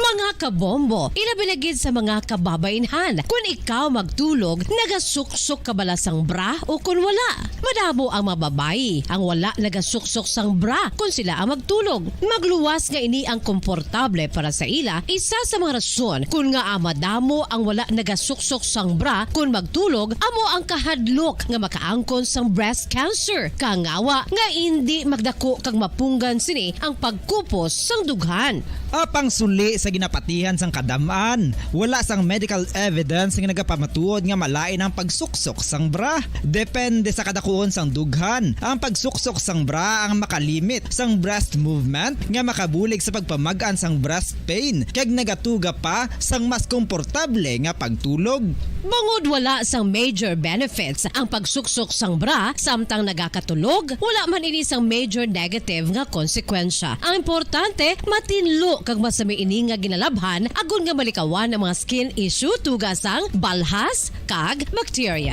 Mga kabombo, ilabilagid sa mga kababainhan. Kung ikaw magtulog, nagasuksok ka bala sang bra o kung wala. Madamo ang mababayi ang wala nagasuksok sang bra kung sila ang magtulog. Magluwas nga ini ang komportable para sa ila. Isa sa mga rason kung nga madamo ang wala nagasuksok sang bra kung magtulog, amo ang kahadlok nga makaangkon sang breast cancer. Kangawa nga hindi magdako kag mapunggan sini ang pagkupos sang dughan. Apang suli sa ginapatihan sang kadamaan, wala sang medical evidence nga nagapamatuod nga malain ang pagsuksok sang bra. Depende sa kadakuon sang dughan. Ang pagsuksok sang bra ang makalimit sang breast movement nga makabulig sa pagpamagaan sang breast pain kag nagatuga pa sang mas komportable nga pagtulog. Bangod wala sang major benefits ang pagsuksok sang bra samtang nagakatulog, wala man ini sang major negative nga konsekwensya. Ang importante, matinlo kag masami ini nga ginalabhan agon nga malikawan ang mga skin issue tugas sang balhas kag bacteria.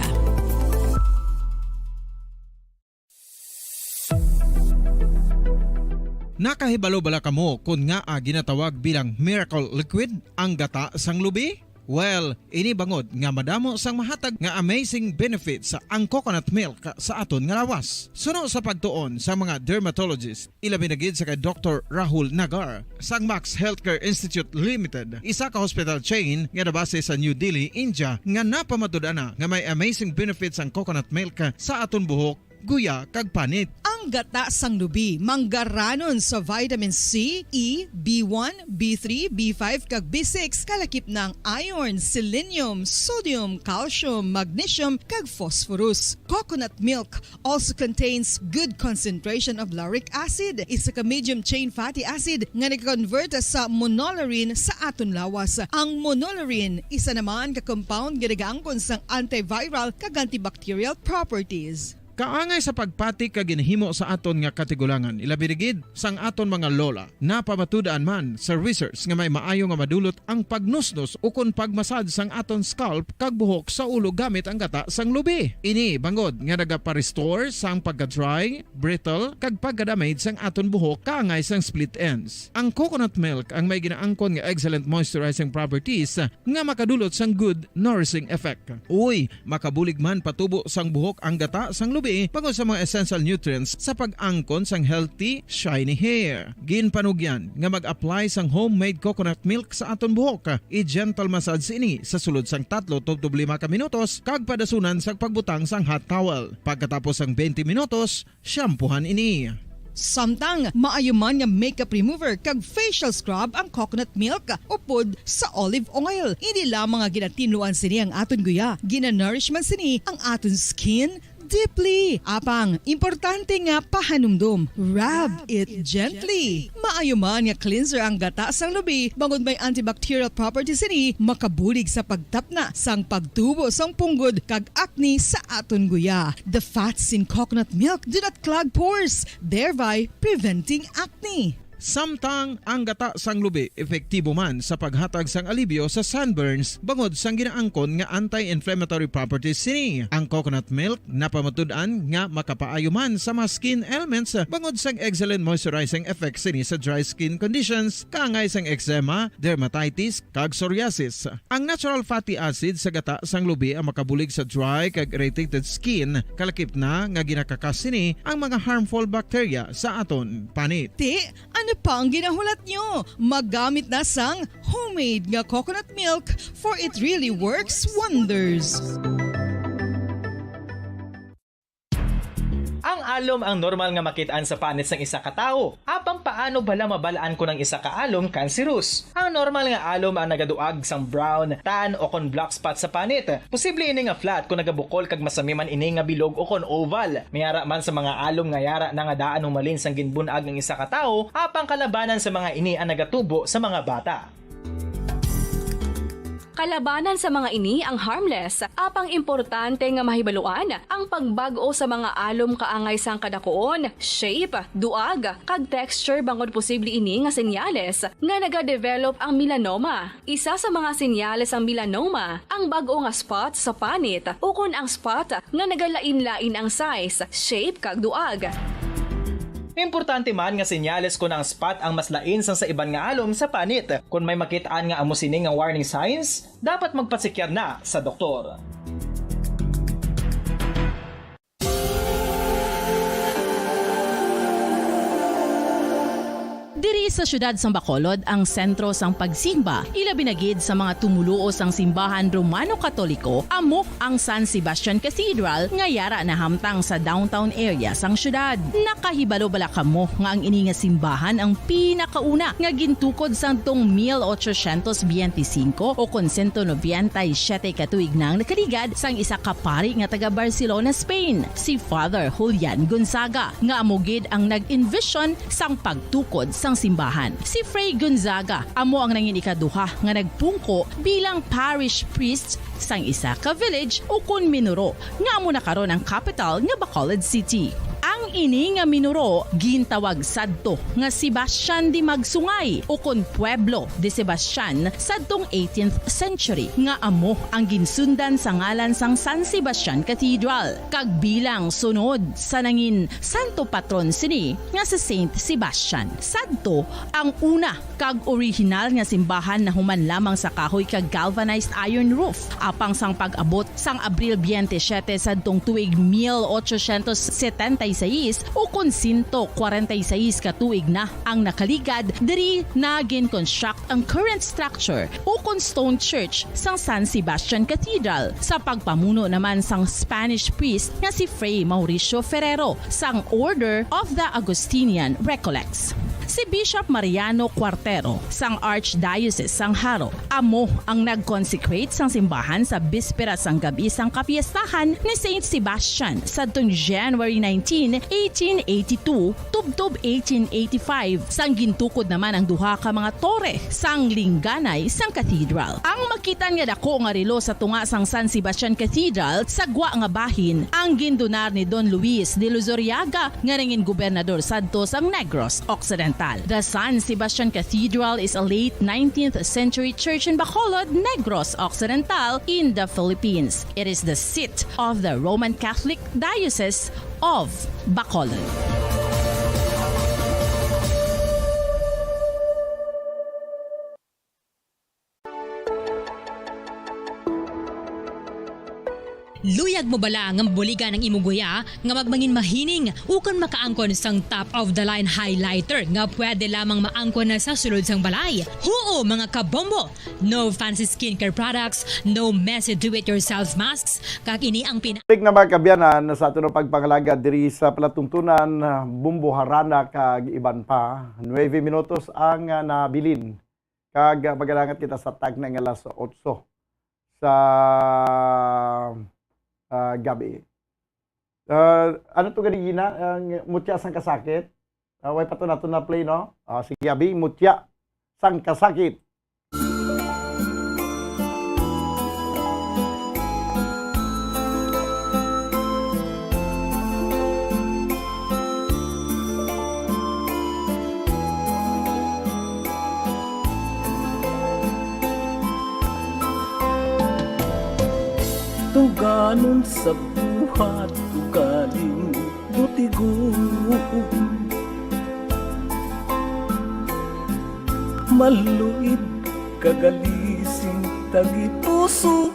Nakahibalo bala kamo kung nga ginatawag bilang miracle liquid ang gata sang lubi? Well, ini bangod nga madamo sang mahatag nga amazing benefits sa ang coconut milk sa aton nga lawas. Suno sa pagtuon sa mga dermatologist, ilabi na gid sa kay Dr. Rahul Nagar sang Max Healthcare Institute Limited, isa ka hospital chain nga nabase sa New Delhi, India, nga napamatud-ana nga may amazing benefits ang coconut milk sa aton buhok, guya kag panit. Ang gata sang lubi manggaranon sa vitamin C, E, B1, B3, B5 kag B6 kalakip ng iron, selenium, sodium, calcium, magnesium kag phosphorus. Coconut milk also contains good concentration of lauric acid, isa ka medium chain fatty acid nga nag-convert sa monolarin sa aton lawas. Ang monolarin isa naman ka compound nga nagaangkon sang antiviral kag antibacterial properties. Kaangay sa pagpati ka ginhimo sa aton nga katigulangan, ilabirigid sang aton mga lola. Napamatudan man sa research nga may maayo nga madulot ang pagnusnos o kun pagmasad sang aton scalp kag buhok sa ulo gamit ang gata sang lubi. Ini bangod nga nagapa-restore sang pagka-dry, brittle kag pagka-damage sang aton buhok kaangay sang split ends. Ang coconut milk ang may ginaangkon nga excellent moisturizing properties nga makadulot sang good nourishing effect. Uy, makabulig man patubo sang buhok ang gata sang lubi pagod sa mga essential nutrients sa pag-angkon sang healthy, shiny hair. Ginpanugyan nga mag-apply sang homemade coconut milk sa aton buhok. I-gentle massage ini sa sulod sang 3 to 5 ka minutos kag padasunan sang pagbutang sang hot towel. Pagkatapos sang 20 minutos, shampoohan ini. Samtang maayuman nga makeup remover kag facial scrub ang coconut milk upod sa olive oil. Hindi lamang nga ginatinluan sini ang aton guya, ginanourishman sini ang aton skin deeply. Apang, importante nga pahanumdum. Rub it gently. Maayuman nga cleanser ang gata sang lubi, bangod may antibacterial properties ini, makabulig sa pagtapna sang pagtubo sang punggod kag acne sa aton guya. The fats in coconut milk do not clog pores, thereby preventing acne. Samtang ang gata sang lubi epektibo man sa paghatag sang alibyo sa sunburns bangod sang ginaangkon nga anti-inflammatory properties sini. Ang coconut milk napamatud-an nga makapaayo man sa mga skin ailments bangod sang excellent moisturizing effect sini sa dry skin conditions kaangay sang eczema, dermatitis kag psoriasis. Ang natural fatty acid sa gata sang lubi ang makabulig sa dry kag irritated skin, kalakip na nga ginakakas sini ang mga harmful bacteria sa aton panit. Ano pa ang ginahulat nyo? Maggamit na sang homemade nga coconut milk for it really works wonders. Ang alom ang normal nga makitaan sa panit sang isa ka tawo. Apang paano bala mabalaan ko ng isa ka alom cancerous? Ang normal nga alom ang nagaduag sang brown, tan o kon black spot sa panit. Posible ini nga flat kung nagabukol kag masami man ini nga bilog o kon oval. Mayara man sa mga alom nga yara na nga daan humalin sang ginbunag ng isa ka tawo, apang kalabanan sa mga ini ang nagatubo sa mga bata. Kalabanan sa mga ini ang harmless, apang importante nga mahibaluan ang pagbag-o sa mga alom kaangay sang kadakoon, shape, duag, kag texture bangod posible ini nga senyales nga nagadevelop ang melanoma. Isa sa mga senyales ang melanoma, ang bag-o nga spot sa panit ukon ang spot nga nagalain-lain ang size, shape kag duag. Importante man nga senyales kung ang spot ang mas lain sang sa iban nga alom sa panit. Kung may makitaan nga amo sini nga warning signs, dapat magpasikyar na sa doktor. Diri sa syudad sang Bacolod ang sentro sang pagsimba, ilabi na gid sa mga tumuluo sang simbahan Romano-Katoliko, amo ang San Sebastian Cathedral nga yara na hamtang sa downtown area sang syudad. Nakahibalo bala kamo nga ang ini nga simbahan ang pinakauna nga gintukod sang tong 1825 o kon 197 katuig nang nakaligad sang isa ka pari nga taga Barcelona, Spain, si Father Julian Gonzaga, nga amo gid ang nag-envision sang pagtukod sang simbahan. Si Fray Gonzaga amo ang nangin ikaduha nga nagpungko bilang parish priest sang isa ka village o kun Minuro nga amo na karon ang capital nga Bacolod City. Ang ini nga Minuro gintawag sadto nga Sebastian de Magsungay o kon Pueblo de Sebastian sadtong 18th century nga amo ang ginsundan sa ngalan sang San Sebastian Cathedral kag bilang sunod sa nangin santo patron sini nga si Saint Sebastian. Sadto ang una kag original nga simbahan na human lamang sa kahoy kag galvanized iron roof apang sang pag-abot sang Abril 27 sadtong tuig 1876 o kon 146 katuig na ang nakaligad diri na gin-construct ang current structure o kon stone church sang San Sebastian Cathedral sa pagpamuno naman sang Spanish priest nga si Fray Mauricio Ferrero sang Order of the Augustinian Recollects. Si Bishop Mariano Cuartero sang Archdiocese sang Haro amo ang nag-consecrate sang simbahan sa bispera sang gabi sang kapiestahan ni Saint Sebastian sadtong January 19, 1882 tubtob 1885 sang gintukod naman ang duha ka mga tore sang lingganay sang cathedral. Ang makitan nga dako nga relo sa tunga sang San Sebastian Cathedral sa gwa nga bahin ang gindonar ni Don Luis de Luzuriaga nga nangin gobernador sadto sang Negros Occidental. The San Sebastian Cathedral is a late 19th century church in Bacolod, Negros Occidental in the Philippines. It is the seat of the Roman Catholic Diocese of Bacolod. Luyag mo bala nga mabuligan ng imuguya nga magmangin mahining ukon makaangkon sang top of the line highlighter nga pwede lamang maangkon na sa sulod sang balay. Huo mga kabombo! No fancy skincare products, no messy do-it-yourself masks, kag ini ang Big na mga kabyanan sa ato na pagpangalaga diri sa palatuntunan Bumbo Harana kag iban pa. 9 minutos ang nabilin. Kag magalangat kita sa tag na nga alas 8 sa gabi. Ano to ganigina? Mutya sang kasakit? Way pa to nato na play, no? Sige gabi, mutya sang kasakit. Tuganon sa buhat, tugaling butigon, maluid kagalising tagipusoon.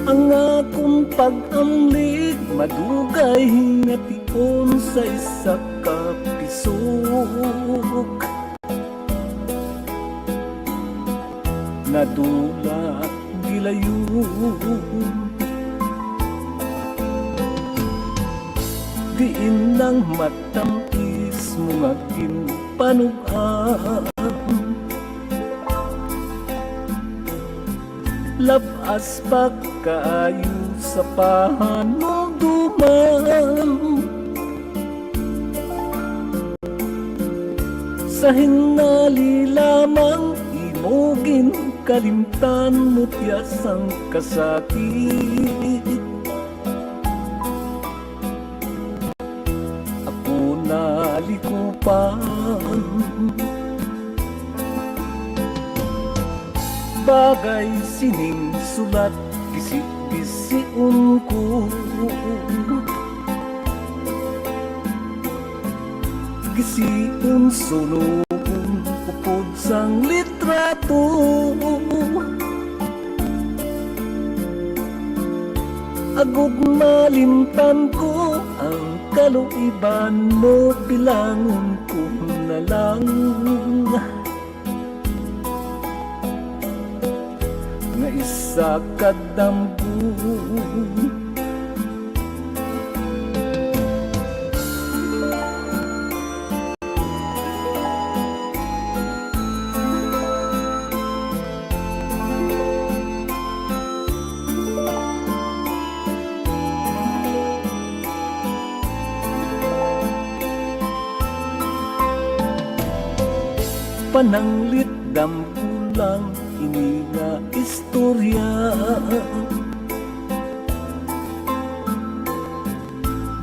Ang akong pag-amlig madugay nga tion sa isa ka pisok. Nadula gilayon, diin lang matamis mo nga ginpanugan. Labas pa kaayo sa pahanumduman, Sa hinali lamang imogin kalimtan mutyas ang kasakit. Ako nalikupan, bagay sining sulat gisi-gisiun ko. Gisiun sunubun upod sang litrato. Agog malimtan ko ang kaluiban mo, bilangon ko na lang. Nga isa kadambu, pananglit dambulang ini nga istorya.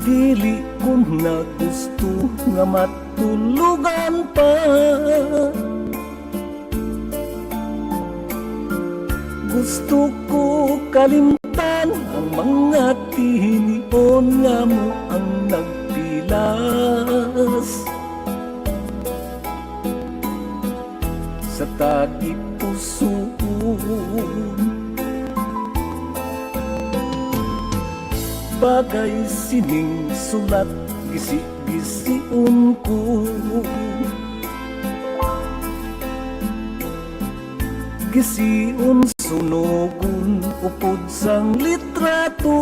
Dili ko na gusto nga matulugan pa. Gusto ko kalimtan ang mga tinion nga mo ang nagpilas. Sa tagi pusoon, bagay sining sulat gisi-gisiun ko. Gisiun sunugun upod sang litrato.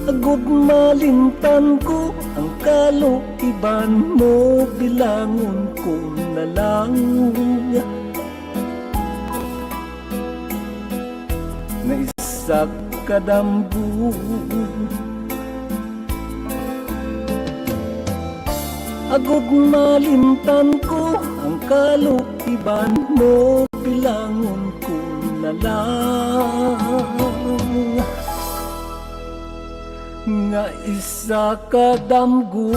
Agud malimtan ko ang kaluiban mo, bilangon ko na lang. Na isa kadambu, agud malimtan ko ang kaluiban mo, bilangon ko na lang. Nga isa kadamgu.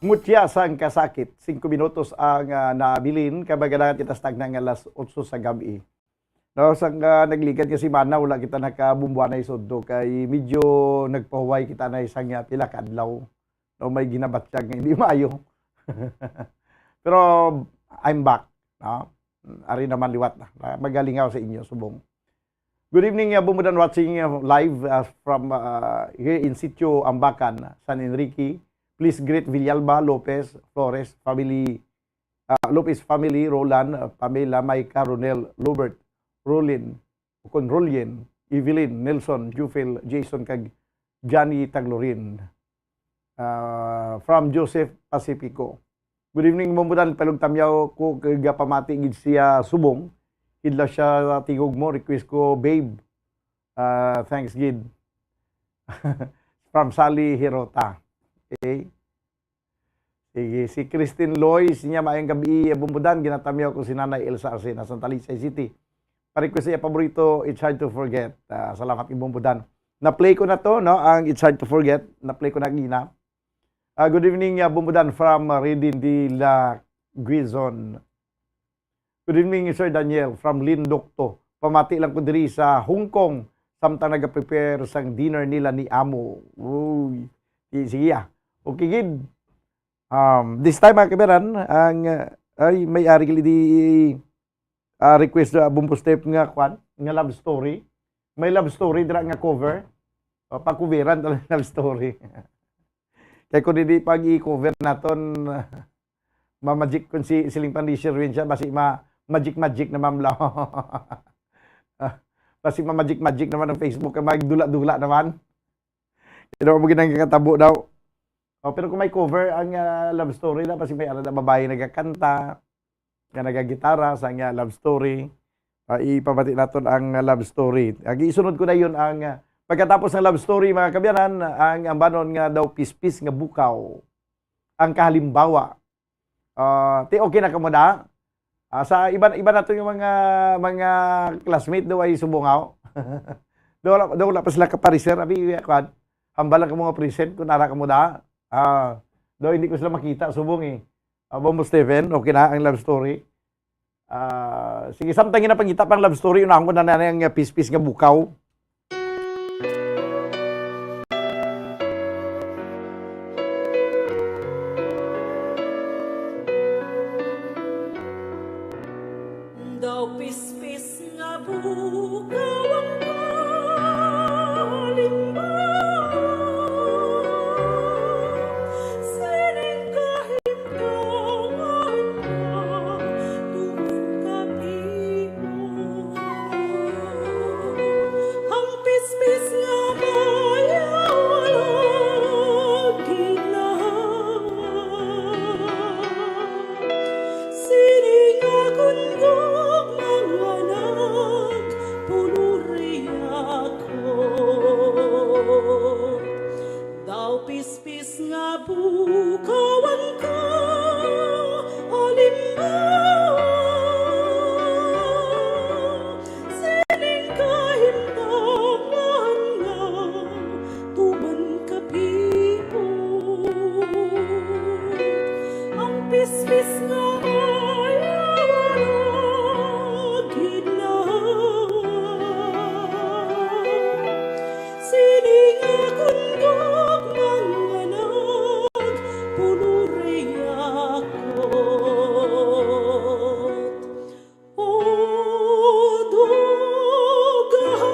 Mutya sang kasakit. 5 minutos ang nabilin. Kabagalangan kita stag na nga alas 8 sa gabi. No, sang nagligan kasi mana, wala kita nakabumbuan na isoddo. Kay medyo nagpahuway kita na isang pila kadlaw. No, may ginabatsyag nga hindi maayo. Pero I'm back. No? Ari naman liwat na. Magalingaw sa inyo, subong. Good evening, bumudan watching live from here in Sitio Ambacan, San Enrique. Please greet Villalba, Lopez, Flores, family, Lopez family, Roland, Pamela, Maika, Ronel, Lubert, Rolin, Rolien, Evelyn, Nelson, Jufil, Jason, kag Johnny Taglorin. From Joseph Pacifico. Good evening, mamudan palog tamyaw ko kagapamati gid siya subong. Idla siya tingog mo, request ko, babe. Thanks gid. From Sally Hirota. Okay. Sige, si Christine Lois niya maayong gabi bumudan, ginatamyaw ko si Nanay Elsa Arcena sa Talisay City. Pa-request siya paborito, It's Hard to Forget. Salamat ibumbudan. Na-play ko na to, no? Ang It's Hard to Forget. Na-play ko na gina. Good evening, bumbudan from Redin de la Guizon. Good evening, Sir Daniel from Lindokto. Pamati lang ko diri sa Hong Kong. Samtang nag-prepare sang dinner nila ni Amo. Uy, sige okay, gid. This time, mga kaberan, ang ay may ari di request bumbo step nga kwan, nga love story. May love story dira nga cover. Pag-coveran talaga love story. Kaya kung hindi pag i-cover naton, ma-magic kung si Siling Pandisher rin siya, basi ma-magic na mamlaw. Basi ma-magic naman ng Facebook, magdula-dula naman. Pero mo ginang kakatabo daw. Pero kung may cover, ang love story na, basi may na babae nagkakanta, nga nagagitara sa love story. ipabati naton ang love story. Isunod ko na yun ang pagkatapos ng love story mga kabyanan, ang ambanon nga daw pispis nga bukaw. Ang kahalimbawa. Okay na kamo da? Sa iba nato yung mga classmate daw ay subungaw. daw wala pa sila kapariser. Abi kwan, hambalan ka mga present kung nara kamo da. Daw hindi ko sila makita subong eh. Bombo Stephen, okay na ang love story. Sige, samtang na pangita pang love story, unahon ko na ang pispis nga bukaw. Daw pispis nga bukaw ang kalimbaw, sining kahimtangan na tuwing kapiho. Ang pispis nga bayawalag ginawa, sining agungog mga anak, puluri ako. Daw pispis nga bukaw ang kalimbaw, sining kahimtangan nga tuman kapiho. Ang pispis nga ayawalag ginawa, sining agungog mga anak, puluri ako. O dugahan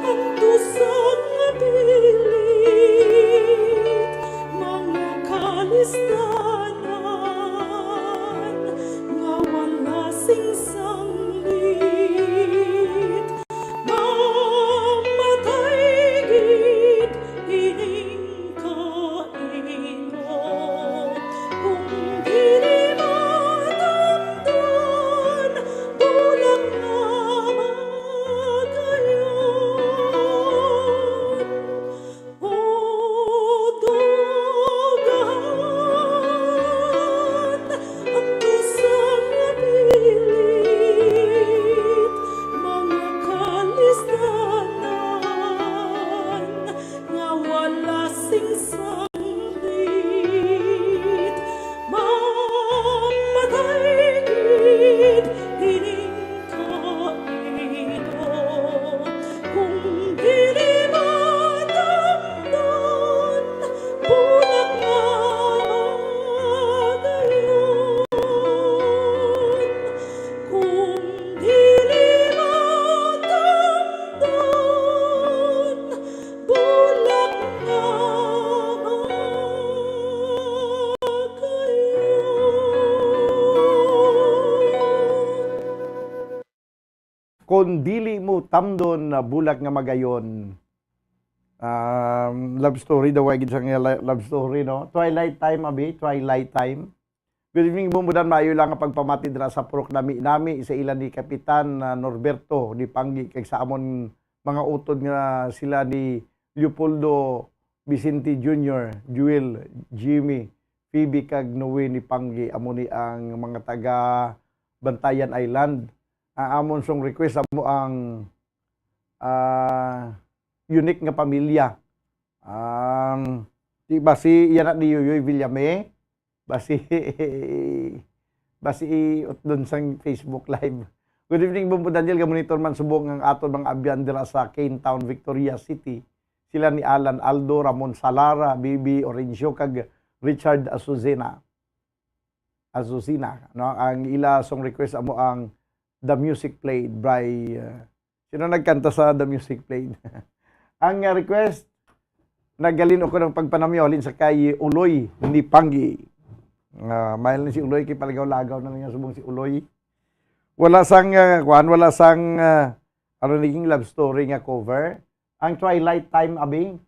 ang tusang nga pilit, mga kalistanan nga wala singsanglit, mamatay gid ining kaino, kung dili matamdan bulag nga magayon. O dugahan ang tusang nga pilit, mga kalistanan nga wala singsanglit, mamatay gid ining kaino, kung dili matamdan bulag nga magayon. Kung dili matamdan bulag nga magayon. Kung dili mo tamdon na bulag nga magayon. Love story daw ay gid nga love story no. Twilight time abi, twilight time. Good evening bumbudan, maayo lang ang pagpamati dira sa purok nami sa ilan ni Kapitan Norberto di Panggi kay sa amon mga utod nga sila ni Leopoldo Vicente Jr., Jewel, Jimmy, Phoebe kag Noe ni Panggi amo ni ang mga taga Bantayan Island. Amon song request amo ang unique nga pamilya. Di basi yan ni Yoyoy Villame, basi doon sa Facebook Live. Good evening, Bumbo Daniel. Monitor man subong ang aton mga abyan dira sa Cane Town, Victoria City. Sila ni Alan Aldo, Ramon Salara, Bibi Orencio, kag Richard Azucena. No? Ang ila song request amo ang The Music Played by... sino nagkanta sa The Music Played? Ang request, naggalin ako ng pagpanamyolin sa kay Uloy ni Panggi. Mahal na si Uloy, kay palagaw-lagaw na niya subong si Uloy. Wala sang naging love story nga cover. Ang Twilight Time abing.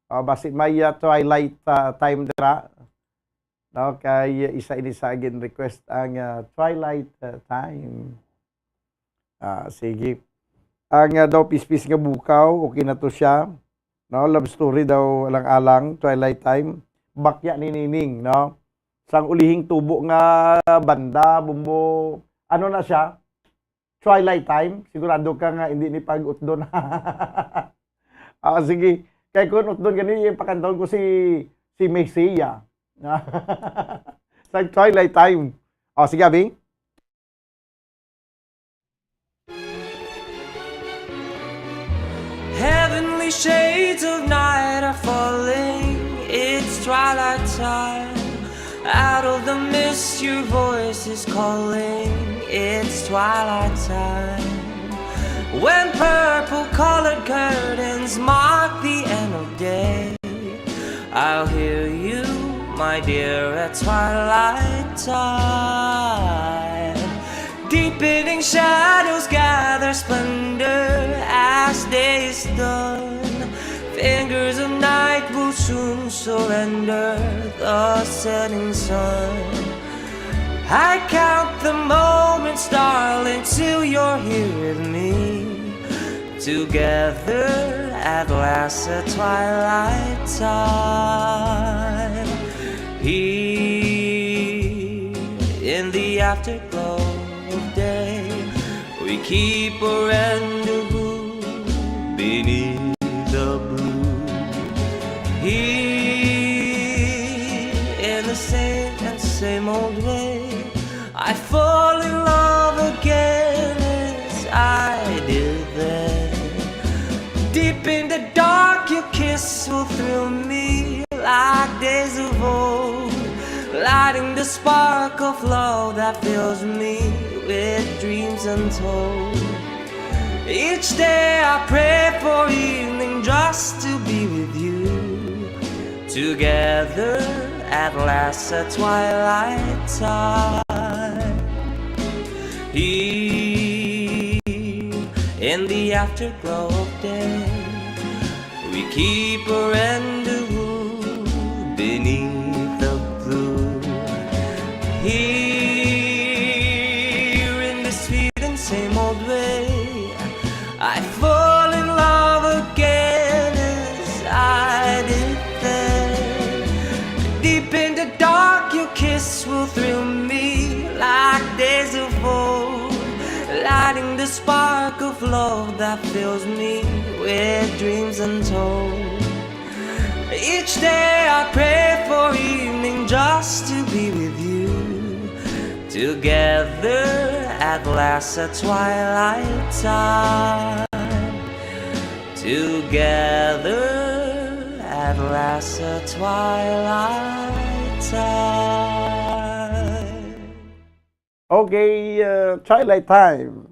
Basi may Twilight time dira. No, kay isa ini sa again request ang Twilight Time. Sige. Ang daw pispis nga bukaw, okay na to siya. No, love story daw alang-alang, Twilight Time. Bakya ni Nining, no? Sang ulihing tubo nga banda, bumbo, ano na siya? Twilight Time. Sigurado ka nga hindi ni pag-utdon. Sige. Kaya kung utdon ganun, pakantawin ko si Messiah. Sa Twilight Time. Sige, Abi. Heavenly shades of night are falling. It's twilight time. Out of the mist your voice is calling. It's twilight time. When purple-colored curtains mark the end of day, I'll hear you, my dear, at twilight time. Deepening shadows gather splendor as day is done. Fingers of night will soon surrender the setting sun. I count the moments, darling, till you're here with me. Together at last at twilight time. Here in the afterglow of day, we keep a rendezvous beneath the blue. Here in the same old way, I fall in love again as I did then. Deep in the dark, your kiss will thrill me like days of old, lighting the spark of love that fills me with dreams untold. Each day I pray for evening just to be with you. Together at last at twilight time. Here in the afterglow of day, we keep a rendezvous beneath the blue. Here in the sweet and same old way, I fall in love again as I did then. Deep in the dark, your kiss will thrill me like days of old, lighting the spark of love that fills me with dreams untold. Each day I pray for evening just to be with you. Together at last at twilight time. Together at last at twilight time. Okay, Twilight Time.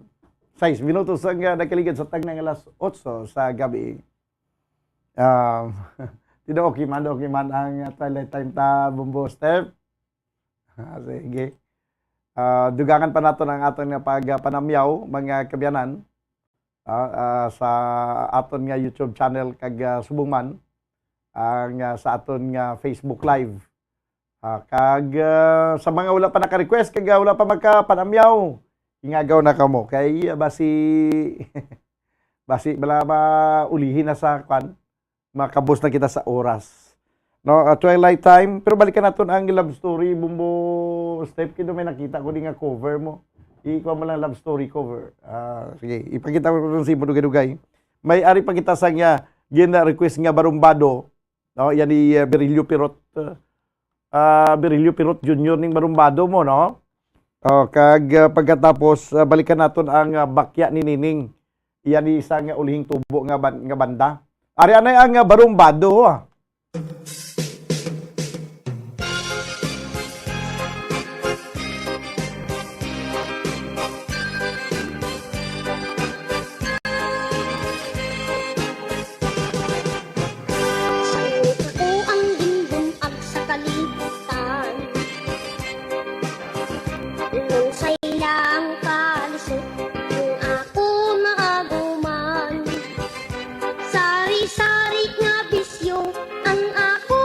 6 minutos ang nakaligid sa tag ng alas 8 sa gabi. Tidak okay man ang Twilight Time ta Bumbo Step. Sige. Dugangan pa nato ang aton nga pagpanamyaw mga kabyanan sa aton nga YouTube channel kag subong man ang sa aton nga Facebook Live. Kag sa mga wala pa naka-request kag wala pa magkapanamyaw, ingagaw na kamo kay basi bala maulihin na sa kwan, makabos na kita sa oras. No, Twilight Time, pero balikan naton ang love story Bumbo Step. Kino may nakita ko din nga cover mo. Ikaw mo lang love story cover. Sige, ipakita ko kung si Dugay-Dugay. May ari pa kita sa nga gina request nga barumbado. No, yan ni Berilio Pirot. Berilio Pirot Jr. ning barumbado mo, no? Kag pagkatapos balikan naton ang bakya ni Nining. Iyan ni isa nga ulihing tubo nga banda. Ari anay ang barumbado. Sari-sari nga bisyo ang ako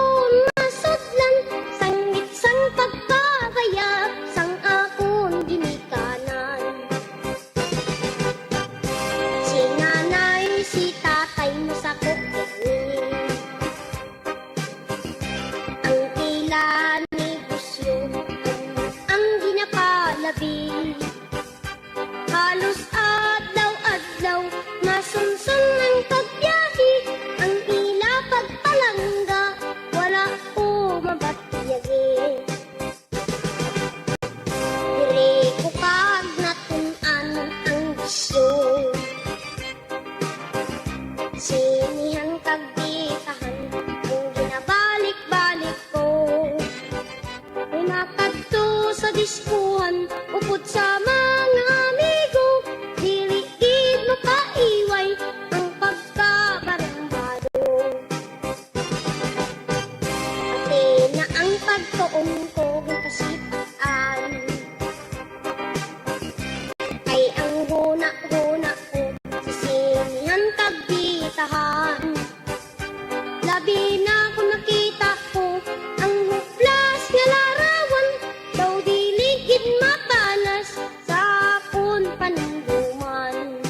Labi na kung nakita ko ang huplas nga larawan, daw diligid matanas sa akon panumduman.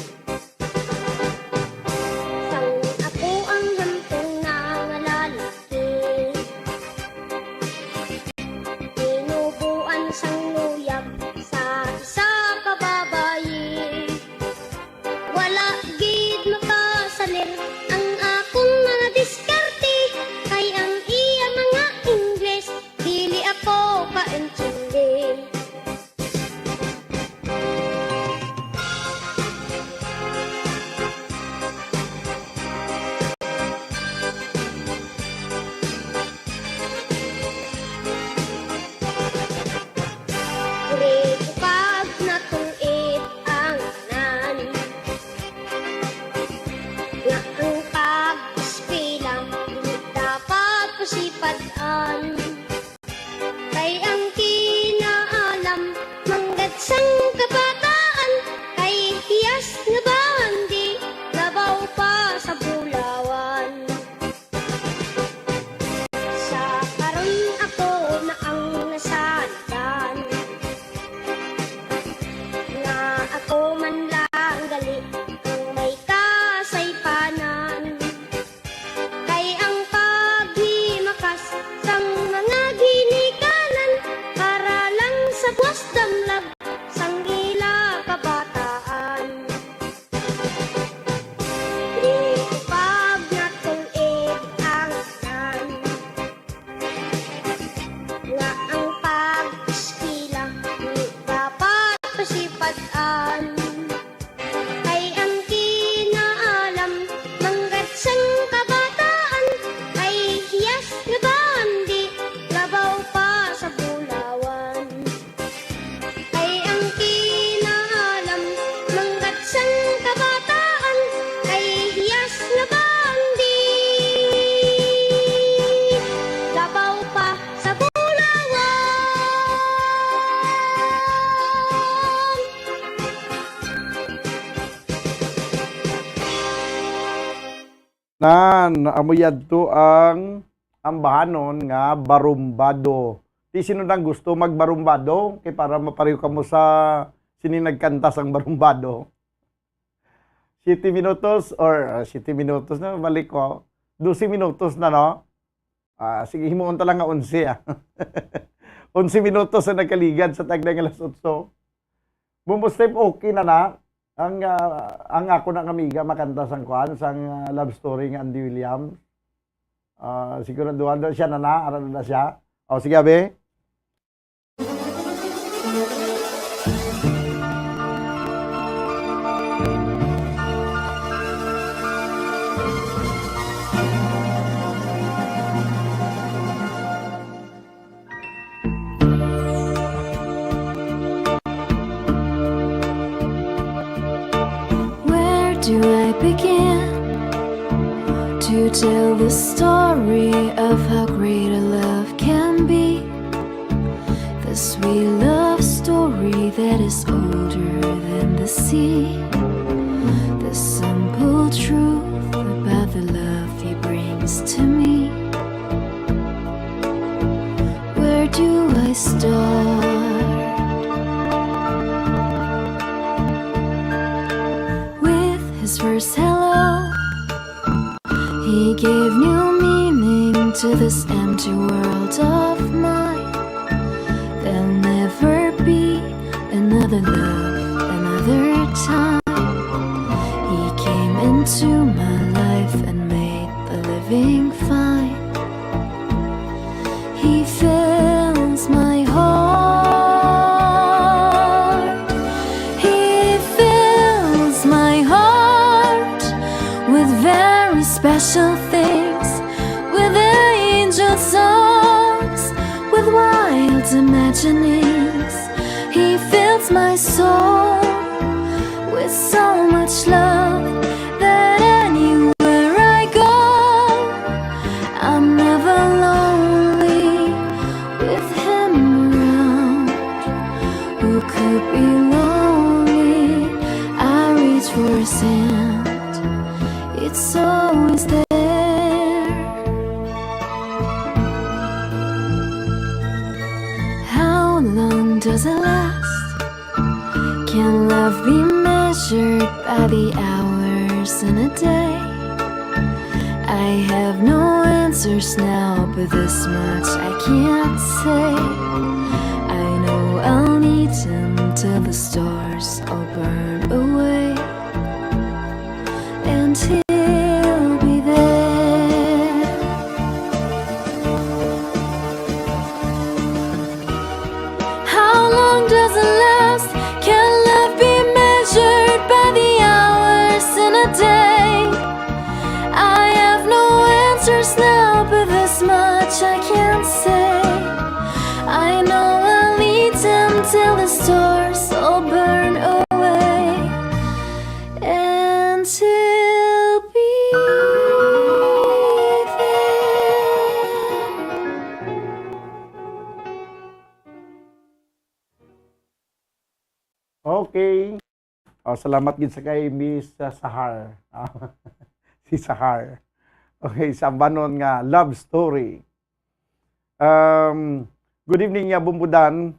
Sang ako ang hantong na nga lalaki, tinubuan sang luyag sa isa ka babayi. Wala gid makasalir ang akong mga diskarte, kay ang iya mga Ingles dili ako kaintindi. Uri pag natuit ang nan, nga ang pag-espilang di dapat pasipadaan. Kay ang kinaalam manggad sang kabataan, kay hiyas nga bandi labaw pa sa bulawan. Sa karon ako na ang nasandan, nga ako man lang gali ang may kasaypanan. Kay ang paghimakas sang mga ginikanan, para lang sa buwas damlag sang ila kabataan. Di pag natulig ang nan, nga ang pag-iskila di dapat pasipadaan. Kay ang kinaalam manggad sang kabataan, kay hiyas nga bandi labaw pa sa bulawan. Kay ang kinaalam manggad sang kabataan, kay hiyas nga bandi labaw pa sa bulawan. Amuyad to ang ambahanon nga barumbado. Di sino nang gusto magbarumbado kay para mapareho kamo sa sininagkanta sang barumbado. 7 minutos or 7 minutos na balik ko. 12 minutos na no. Sige himuon ta lang nga 11 11 minutos na nagkaligad sa tagdang alas 8. Bumustep okay na na. Ang ako ng amiga makanta sang kuan sang love story nga Andy Williams. Siguraduhan daw siya na aral na siya. O sige abe. Where do I begin to tell the story of how great a love can be? The sweet love story that is older than the sea. The simple truth about the love he brings to me. Where do I start? His first hello, he gave new meaning to this empty world of mine. There'll never be another love, another time. He came into my life and made the living fine. He fills my heart. Special things, with angel songs, with wild imaginings. He fills my soul with so much love that anywhere I go, I'm never lonely with him around. Who could be lonely? I reach for his hand, it's always there. does it last? Can love be measured by the hours in a day? I have no answers now, but this much I can't say. I know I'll need him till the stars all burn away, and he'll be there. How long does it last? Can love be measured by the hours in a day? I have no answers now, but this much I can't say. I know I'll need him till the stars all burn away, and he'll be Okay. Salamat gid sa kay Miss Sahar. Si Sahar. Okay, sa banon nga love story. Good evening ya bumbudan.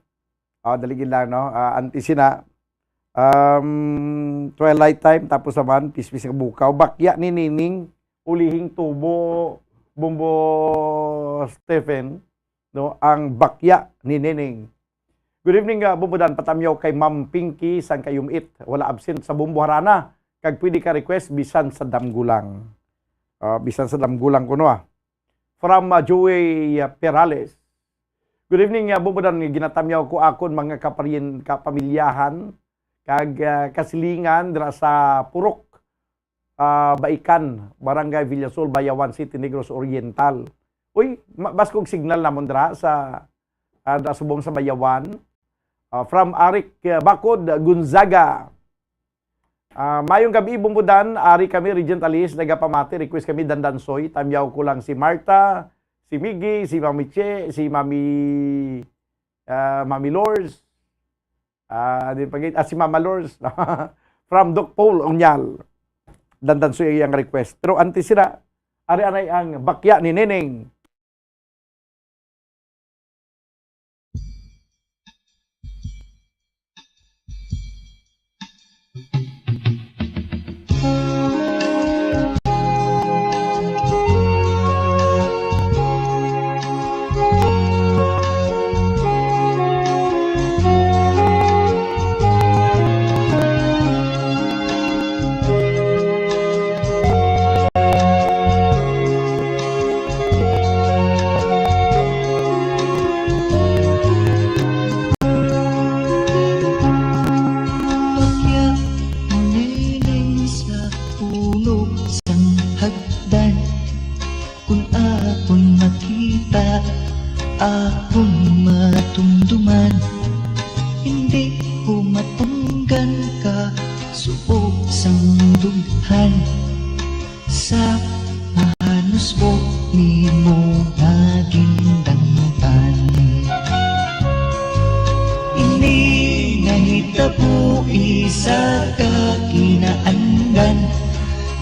Daligid lang no. Antisina. Twilight time tapos naman pispis nga bukaw. Bakya ni Nining ulihing tubo Bumbo Stephen no ang bakya ni Nining. Good evening bumbudan, patamyaw kay Ma'am Pinky sang kayumit. Wala absent sa Bumbo Harana. Kag pwede ka request bisan sa damgulang. Bisan sa damgulang kuno From Joey Perales. Good evening bumbudan, ginatamyaw ko akon mga kapamilyahan kag kasilingan dira sa Purok Baikan, Barangay Villasol, Bayawan City, Negros Oriental. Uy, baskog signal namon dira sa subong sa Bayawan. From Arik Bakod, Gonzaga. Mayong gabi bumbudan, ari kami Regentalis, nagapamati, request kami Dandansoy, tamyaw ko lang si Marta, si Miggy, si Mami Che, si Mami Lors, si Mama Lors, from Doc Paul Onyal, Dandansoy ang request. Pero antisira, ari-anay ang bakya ni Neneng.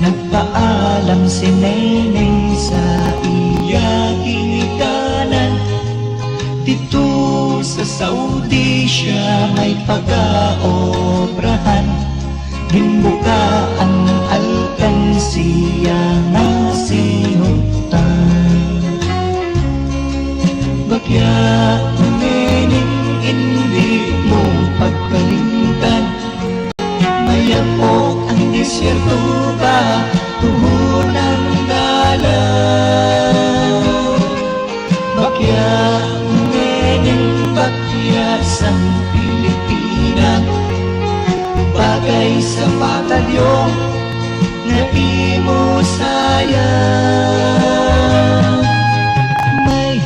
Nagpaalam si Neneng sa iya ginikanan. Dito sa Saudi siya may pag-aobrahan. Himbuka ang alkansiya na sinuntan. Bakya Neneng, hindi mo pagkalimtan. Mayapok ang disyerto ba, tuhon ang dalan. Bakya Neneng, bakya sang Pilipina. Bagay sa batalyong na imo sayang. May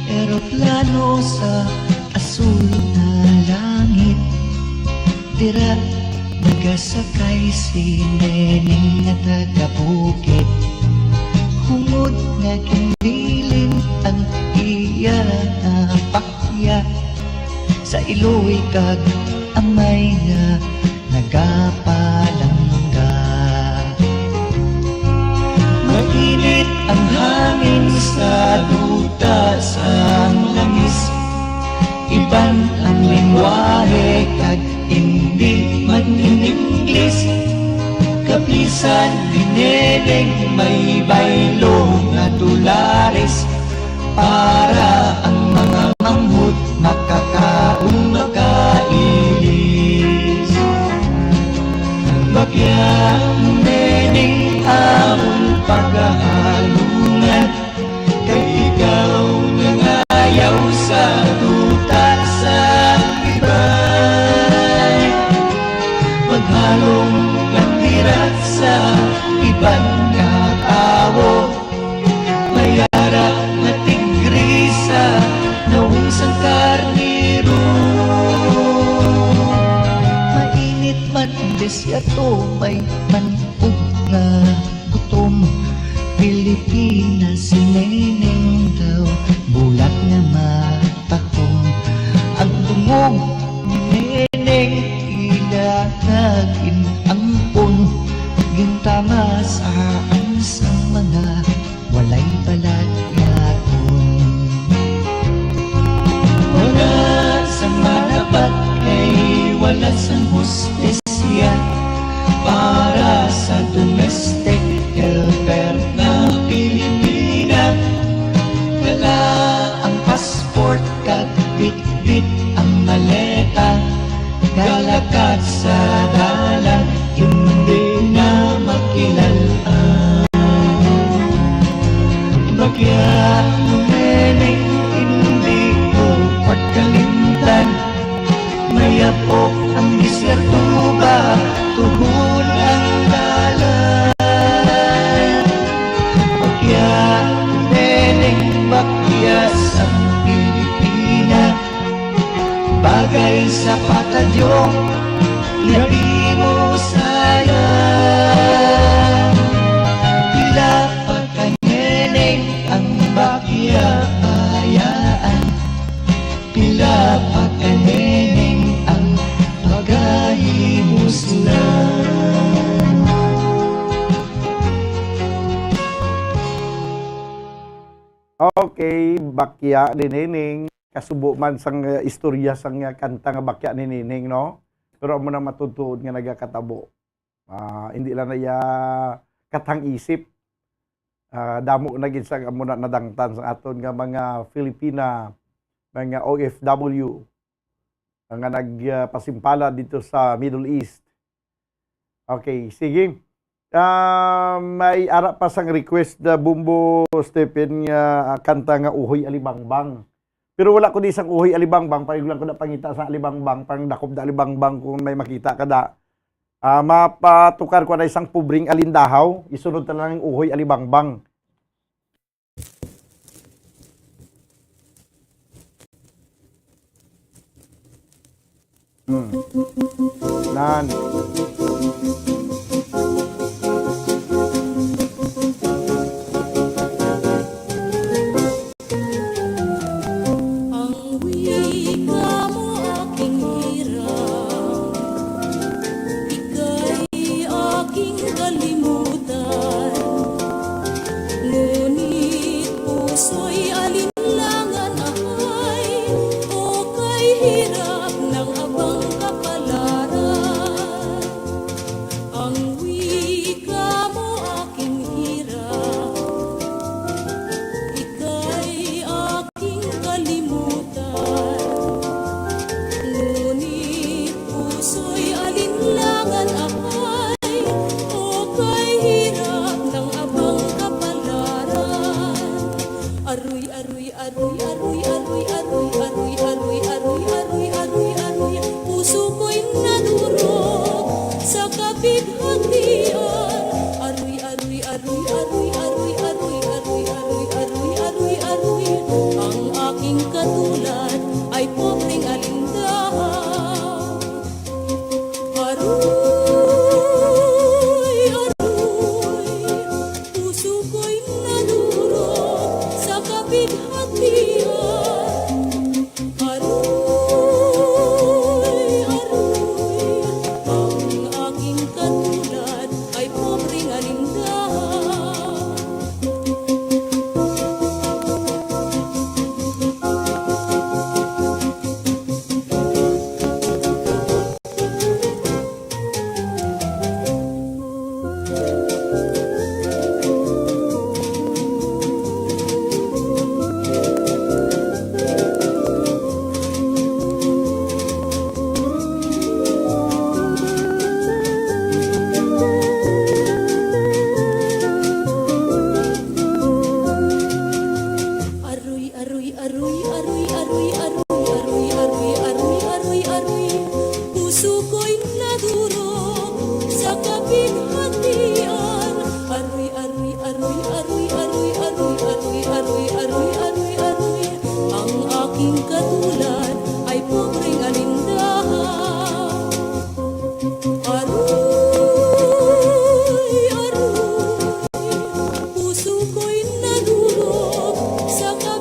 eroplano sa asul na langit. Tira nagasakay si Neneng na taga-bukid. Hungod na kinilin ang iya na pakya. Sa iloy kag amay na nagapalangga. Mainit ang hangin sa duta sa langis. Iban ang lingwahe kag hindi man in English. Kapisan dinedeng may baylo nga dolares para ang mga manghut makakaon makailis. Bagya neneng among paghahalungan kay ikaw nangayaw sa duta sa iba. Maghalong kandirat sa ibang katawo, mayara nga tigrisa nawong sang karniro. Mainit man desyato may manpug nga gutom. Pilipinas si Neneng daw bulat nga matahong. Ang dungog ni Neneng ilagagin ampon. Gintama saan sa mga walay balat yaon. Wala sa manabat kay wala sa hostesya para sa domestic helper na Pilipina. Wala ang passport kag bit-bit ang maleta. Galakat sa dalan hindi na makilalaan. Bagya numeneng hindi ko pagkalimtan. Mayapok ang disyerto ba tuhon ang dalan. Bagya numeneng bakyas ang Pilipina. Bagay sa patadyong labi mo sayang. Pila pagkaneneng ang bakyayaan. Pila pagkaneneng ang pagkahimuslan. Okay, bakya ni Neneng. Kasubo man sang istorya sang kanta nga bakya ni Neneng, no? Pero amo na matutuod nga nagakatabo. Hindi lang na ya katang isip. Damo na gid sang amo na nadangtan sa aton nga mga Filipina, mga OFW nga nagpasimpala dito sa Middle East. Okay, sige. May ara pa sang request na Bumbo Stephen nga kanta nga Uhoy Alibangbang. Pero wala ko di isang Uhoy Alibangbang, lang ko na pangita sa Alibangbang, pang dakob da Alibangbang kung may makita ka da. Mapatukar ko na isang pubring alindahaw, isunod na lang yung Uhoy Alibangbang. Nan.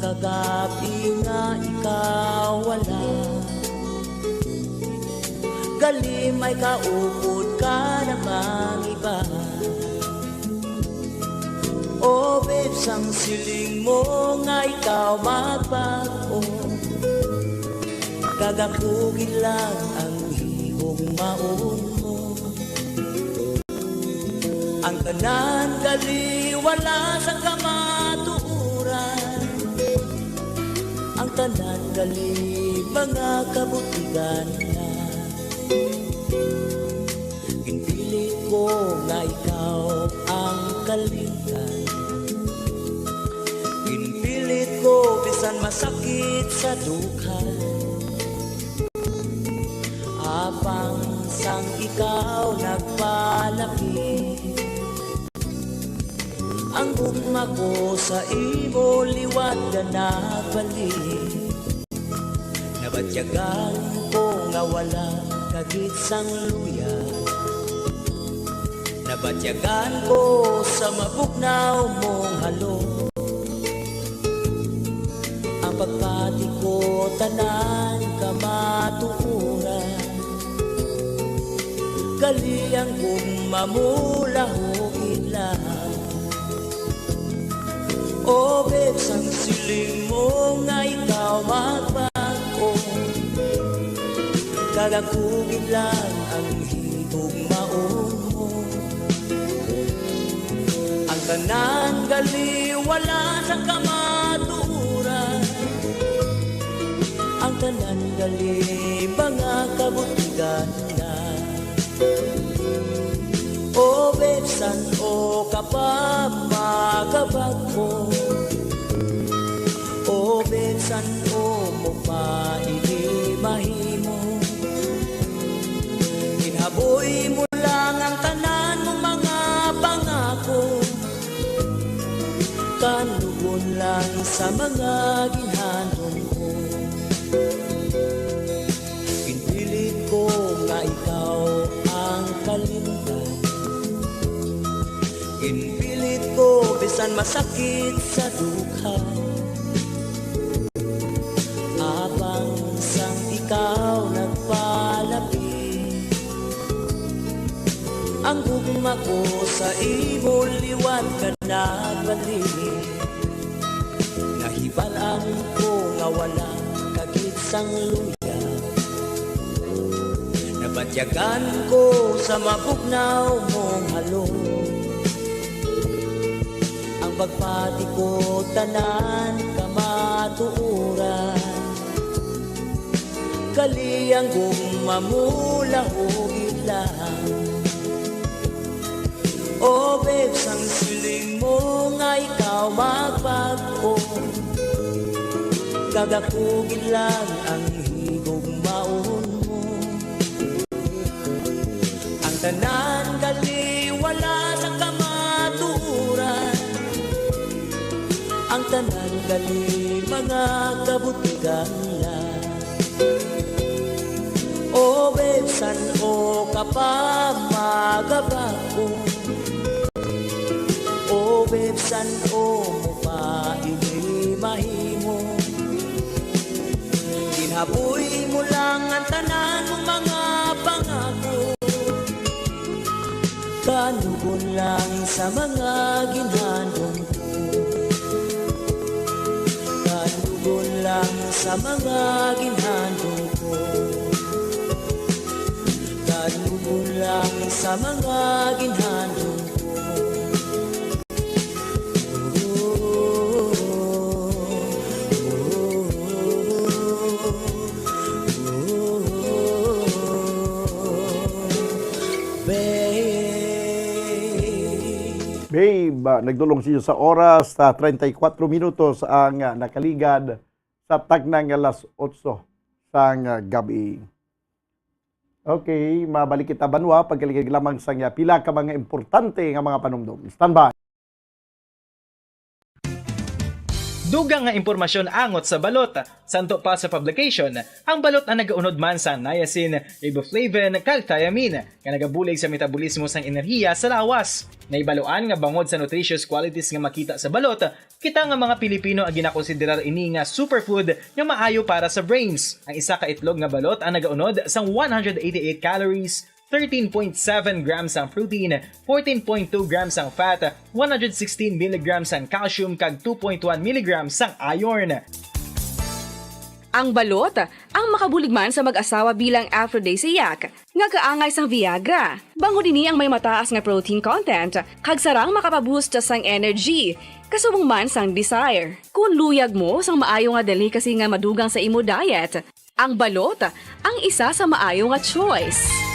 kagabi nga ikaw wala. Gali may kaupod ka namang iba. O babes, ang siling mo nga ikaw magbago. Kagakugin lang ang higong maon mo. Ang tanan gali wala sa kamatuuran. Ang tanan gali mga kabutigan na. Ginpilit ko nga ikaw ang kalingan. Ginpilit ko bisan masakit sa dukha. Apang sang ikaw nagpalapit. Ang gugma ko sa imo liwat na nagbalik. Nabatyagan ko nga wala kagit sang luya. Nabatyagan ko sa mabugnaw mong halo. Ang pagpati ko tanan kamatuuran. Kaliang gumamulahugin lang. O babes, ang siling mo nga ikaw magbago. Kagakugin lang ang higong maon mo. Ang tanan gali wala sa kamaturan. Ang tanan gali mga kabutigan na. O besan o kapamagabag mo. O besan o mo pa inimahimo. Inhaboy mo lang ang tanan mong mga pangako. Kanugon lang sa mga ginhandong ko. Pinpilit ko nga ikaw ang kalimtan. Pinpilit ko bisan masakit sa dukha. Abang sang ikaw nagpalapit. Ang gugma ko sa imo liwan ka nagbalik. Nahibalaan ko nga wala kagit sang luya. Nabatyagan ko sa mabugnaw mong halo. Ang pagpati ko tanan kamatuuran. Kaliang gumamulahugin lang. O babes, ang siling mo nga ikaw magbago. Kagakugin lang ang higong maon mo. Ang tanan gali wala sa kamaturan. Ang tanan gali mga kabutigan lang. O besan o kapamagabako. O besan o mo pa inimahimo. Ginhaboy mo lang ang tanan mong mga pangako. Kanugon lang sa mga ginhandong ko. Kanugon lang sa mga ginhandong ko. Kanugon lang sa mga ginhandong ko. Babe, nagdulong siya sa oras sa 34 minutos ang nakaligad sa tagnang alas 8 sang gabi. Okay, mabalik kita banwa pagkaligid lamang sang pila ka mga importante nga mga panumdum. Stand by. Dugang nga impormasyon angot sa balot. Santo pa sa publication, ang balot ang nagaunod man sa niacin, riboflavin, kag thiamine, nga nagabulig sa metabolismo sang enerhiya sa lawas. Naibaloan nga bangod sa nutritious qualities nga makita sa balot, kita nga mga Pilipino ang ginakonsiderar ini nga superfood nga maayo para sa brains. Ang isa ka itlog nga balot ang nagaunod sang 188 calories, 13.7 grams ang protein, 14.2 grams ang fat, 116 mg ang calcium kag 2.1 mg ang iron. Ang balot ang makabulig man sa mag-asawa bilang aphrodisiac nga kaangay sang Viagra. Bangod ini ang may mataas nga protein content kag sarang makapaboost sang energy kasubong man sang desire. Kung luyag mo sang maayo nga delicacy nga madugang sa imo diet, ang balot ang isa sa maayo nga choice.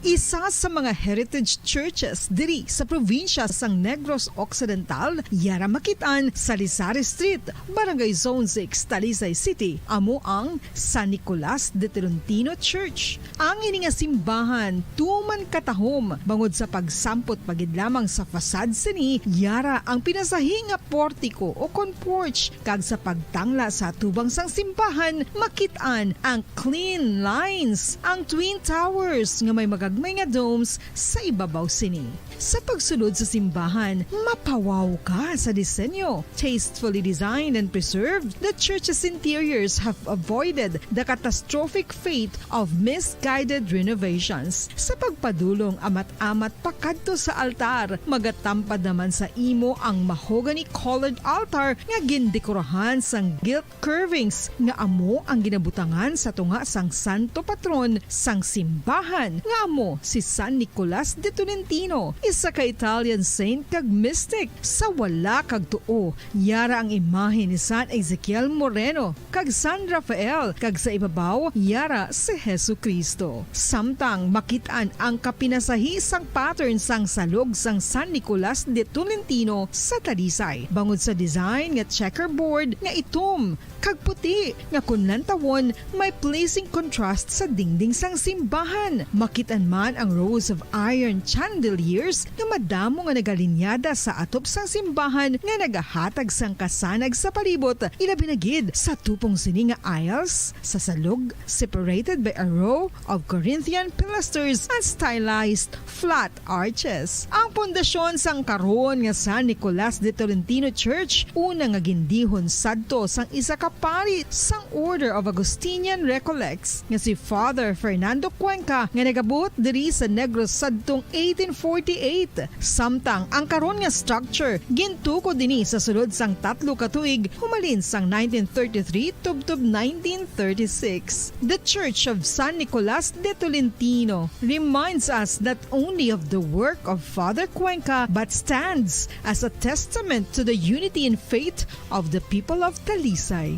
Isa sa mga heritage churches diri sa probinsya sang Negros Occidental, yara makitaan sa Lisari Street, Barangay Zone 6, Talisay City, amo ang San Nicolas de Tolentino Church. Ang ini nga simbahan tuman katahom bangod sa pagsampot pagid lamang sa fasad sini, yara ang pinasahi nga portiko o kon porch, kag sa pagtangla sa tubang sang simbahan makitaan ang clean lines, ang twin towers nga may magagmay nga domes sa ibabaw sini. Sa pagsulod sa simbahan, mapawaw ka sa disenyo. Tastefully designed and preserved, the church's interiors have avoided the catastrophic fate of misguided renovations. Sa pagpadulong amat-amat pakadto sa altar, magatampad naman sa imo ang mahogany colored altar nga gindekorahan sang gilt curvings nga amo ang ginabutangan sa tunga sang santo patron sang simbahan nga amo si San Nicolas de Tolentino, isa ka Italian saint kag mystic. Sa wala kag tuo, yara ang imahe ni San Ezekiel Moreno kag San Rafael, kag sa ibabaw yara si Hesu Kristo. Samtang makitaan ang kapinasahi sang pattern sang salog sang San Nicolas de Tolentino sa Talisay. Bangod sa design nga checkerboard nga itom kag puti nga kunlantawon may pleasing contrast sa dingding sang simbahan. Makitaan man ang rows of iron chandeliers nga madamo nga nagalinyada sa atop sang simbahan nga nagahatag sang kasanag sa palibot, ilabi na gid sa tupong sini nga aisles sa salog separated by a row of Corinthian pilasters and stylized flat arches. Ang pundasyon sang karon nga San Nicolas de Tolentino Church una nga gindihon sadto sang isa ka pari sang Order of Augustinian Recollects nga si Father Fernando Cuenca nga nagabot diri sa Negros sadtong 1848. Samtang ang karon nga structure gintuko dinhi sa sulod sang 3 ka tuig humalin sang 1933 tubtob 1936. The Church of San Nicolas de Tolentino reminds us not only of the work of Father Cuenca but stands as a testament to the unity and faith of the people of Talisay.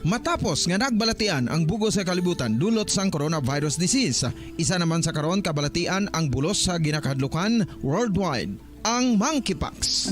Matapos nga nagbalatian ang bugos sa kalibutan dulot sang coronavirus disease, isa naman sa karon kabalatian ang bulos sa ginakahadlukan worldwide, ang monkeypox.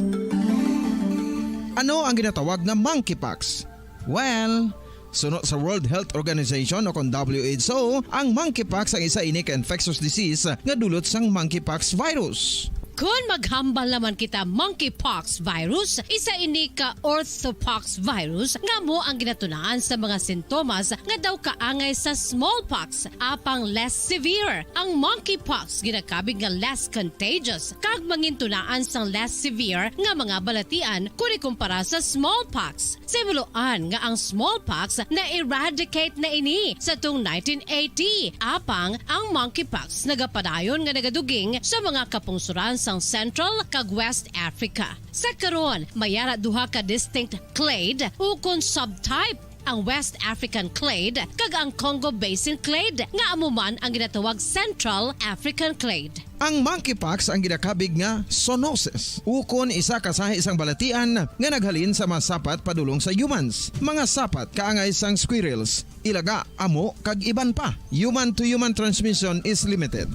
Ano ang ginatawag na monkeypox? Well, sunod sa World Health Organization o kon WHO, ang monkeypox ang isa ini ka infectious disease nga dulot sang monkeypox virus. Kung maghambal naman kita monkeypox virus, isa ini ka orthopox virus nga mo ang ginatulaan sa mga sintomas nga daw kaangay sa smallpox, apang less severe. Ang monkeypox ginakabig nga less contagious kag mangintunaan sang less severe nga mga balatian kung ikumpara sa smallpox. Simuloan nga ang smallpox na eradicate na ini sa tung 1980, apang ang monkeypox nagapadayon nga nagaduging sa mga kapungsuran sang Central kag West Africa. Sa karon, mayara duha ka distinct clade ukon subtype, ang West African clade kag ang Congo Basin clade nga amuman ang ginatawag Central African clade. Ang monkeypox ang ginakabig nga zoonosis. Ukon isa ka sa isang balatian nga naghalin sa mga sapat padulong sa humans. Mga sapat kaangay sang squirrels, ilaga, amo kag iban pa. Human to human transmission is limited.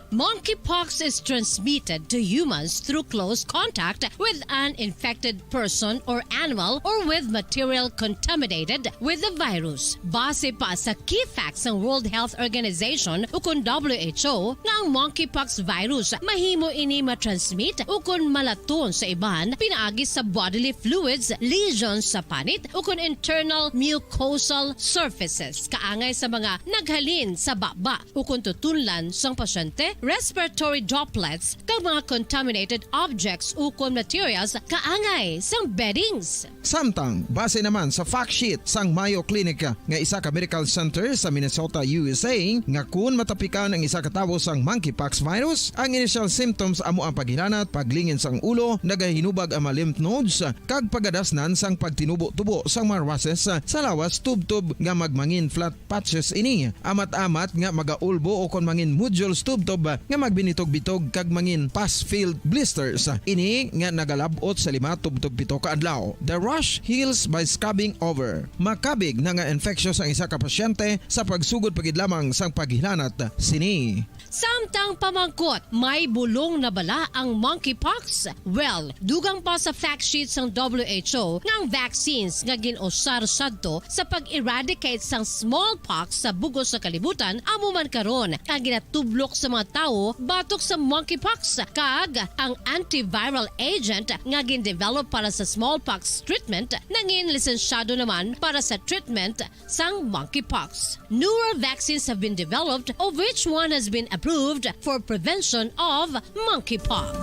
Monkeypox is transmitted to humans through close contact with an infected person or animal or with material contaminated with the virus. Base pa sa key facts ng World Health Organization ukon WHO nga ang monkeypox virus mahimo ini matransmit ukon malaton sa iban pinaagi sa bodily fluids, lesions sa panit ukon internal mucosal surfaces kaangay sa mga naghalin sa baba ukon tutunlan sang pasyente, respiratory droplets kag mga contaminated objects ukon materials kaangay sang beddings. Samtang, base naman sa fact sheet sang Mayo Clinic nga isa ka medical center sa Minnesota, USA, nga kun matapikan ang isa ka tawo sang monkeypox virus, ang initial symptoms amo ang paghilanat, paglingin sang ulo, nagahinubag ang mga lymph nodes, kag pagadasnan sang pagtinubo-tubo sang mga rashes sa lawas tubtob nga magmangin flat patches ini. Amat-amat nga magaulbo o kon mangin nodules tubtob nga magbinitog-bitog kag mangin pus-filled blisters. Ini nga nagalabot sa 5 tubtob 7 ka adlaw. The rash heals by scabbing over. Makabig na nga infectious ang isa ka pasyente sa pagsugod pagid lamang sang paghilanat sini. Samtang pamangkot, may bulong na bala ang monkeypox? Well, dugang pa sa fact sheets ng WHO nga ang vaccines nga ginusar sadto sa pag-eradicate sang smallpox sa bugos sa kalibutan amo man karon ang ginatublok sa mga tao batok sa monkeypox kag ang antiviral agent nga gin-develop para sa smallpox treatment nangin lisensyado naman para sa treatment sang monkeypox. Newer vaccines have been developed of which one has been approved for prevention of monkeypox.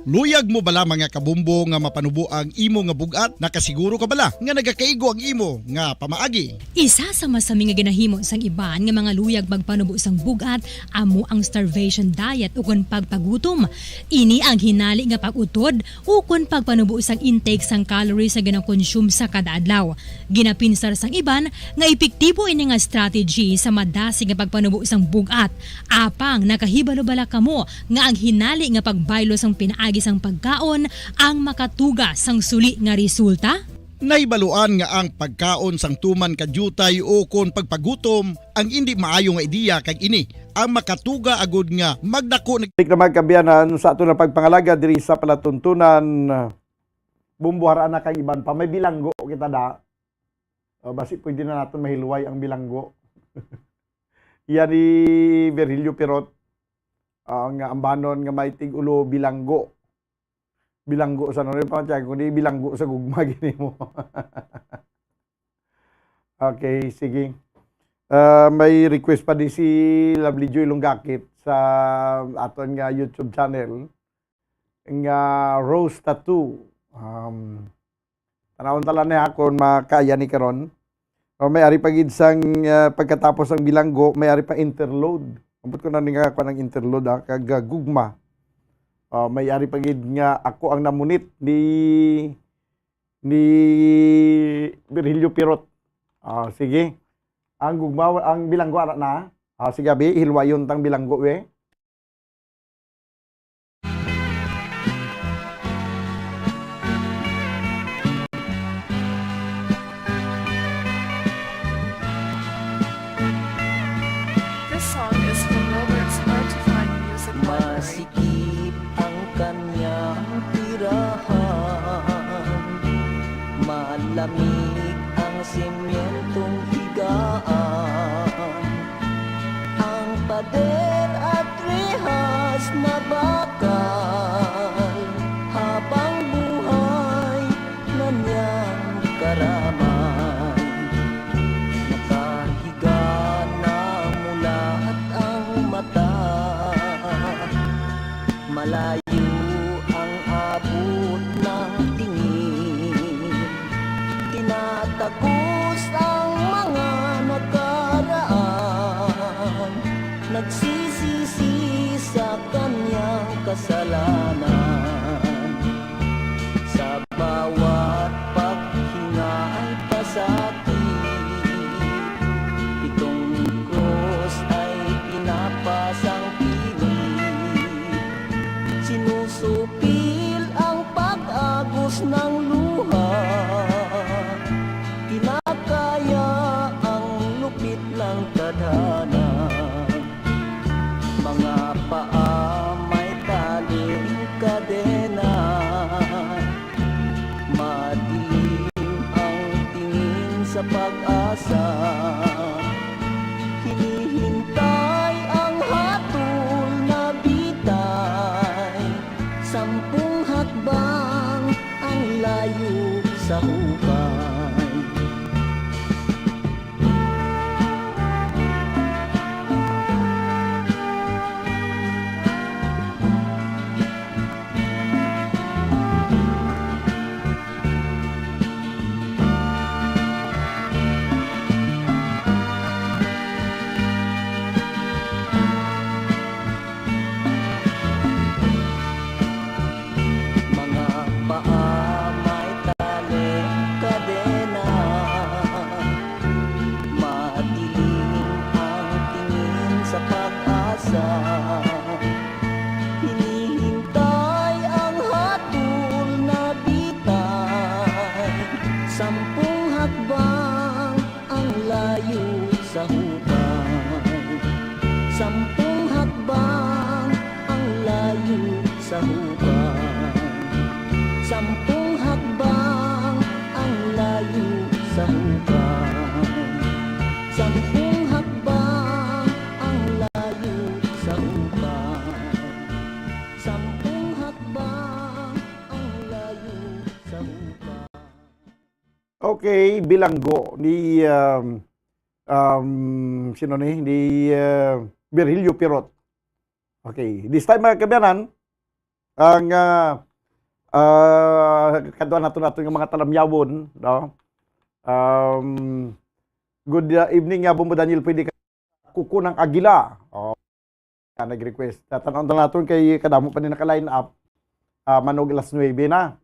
Luyag mo bala mga kabumbo nga mapanubo ang imo nga bugat? Nakasiguro ka bala nga nagakaigo ang imo nga pamaagi? Isa sa masami nga ginahimo sang iban nga mga luyag magpanubo sang bugat amo ang starvation diet ukon pagpagutom. Ini ang hinali nga pag-utod ukon pagpanubo sang intake sang calories sa ginakonsume sa kada adlaw. Ginapinsar sang iban nga epektibo ini nga strategy sa madasig nga pagpanubo sang bugat. Apang nakahibalo-bala kamo nga ang hinali nga pagbaylo sang pinaagi sang pagkaon ang makatuga sang suli nga resulta? Naibaluan nga ang pagkaon sang tuman kadyutay o kon pagpagutom ang hindi maayo nga ideya kag ini ang makatuga agud nga magdako Dik na magkabiyanan sa ato na pagpangalaga diri sa palatuntunan bumbuharan na kag iban pa may bilanggo kita da. Basi pwede na naton mahilway ang bilanggo. Yan ni Virgilio Pirot ang ambanon nga may tig-ulo bilanggo. Bilanggo sa noon pa tiyan kundi bilanggo sa gugma gini mo. Okay, sige. May request pa din si Lovely Joy Lunggakit sa aton nga YouTube channel nga Rose Tattoo. Tanawon tala na akon makaya ni karon. May ari pagid sang pagkatapos ang bilanggo, may ari pa interload. Ambot ko na nga ako ng interload kag gugma. May ari pagid nga ako ang namunit ni Virgilio Pirot. Sige. Ang gugma ang bilanggo ara na. Sige abi hilwayon tang bilanggo we. This song is from Robert's Hard to Find Music Library. Masikip ang kanyang tirahan, malamig ang simentong higaan, ang pader at rehas mabakal, habang buhay na niyang karaman. Nakahiga na mula at ang mata, malayo ang abot ng tingin, tinatagos ang mga nakaraan, sa pag-asa. Hinihintay ang hatol na bitay, 10 hakbang ang layo sa hukay. Mga paa may tali, kadena, madilim ang tingin sa pag-asa. Hinihintay ang hatol na bitay, 10 hakbang ang layo sa hukay. 10 hakbang ang layo sa hukay. 10 hakbang ang layo sa hukay. 10 hakbang ang layo sa hukay. 10 hakbang ang layo sa hukay. Okay, bilanggo ni sino ni Virgilio Pirot. Okay, this time mga kabayanan, ang kadwa nato ng mga talamyawon, no? Good evening nga Bombo Daniel, pwede ka kuko ng Agila. Nag-request. Tatanong naton kay kadamo pa ni naka-line up. Manog alas 9 na.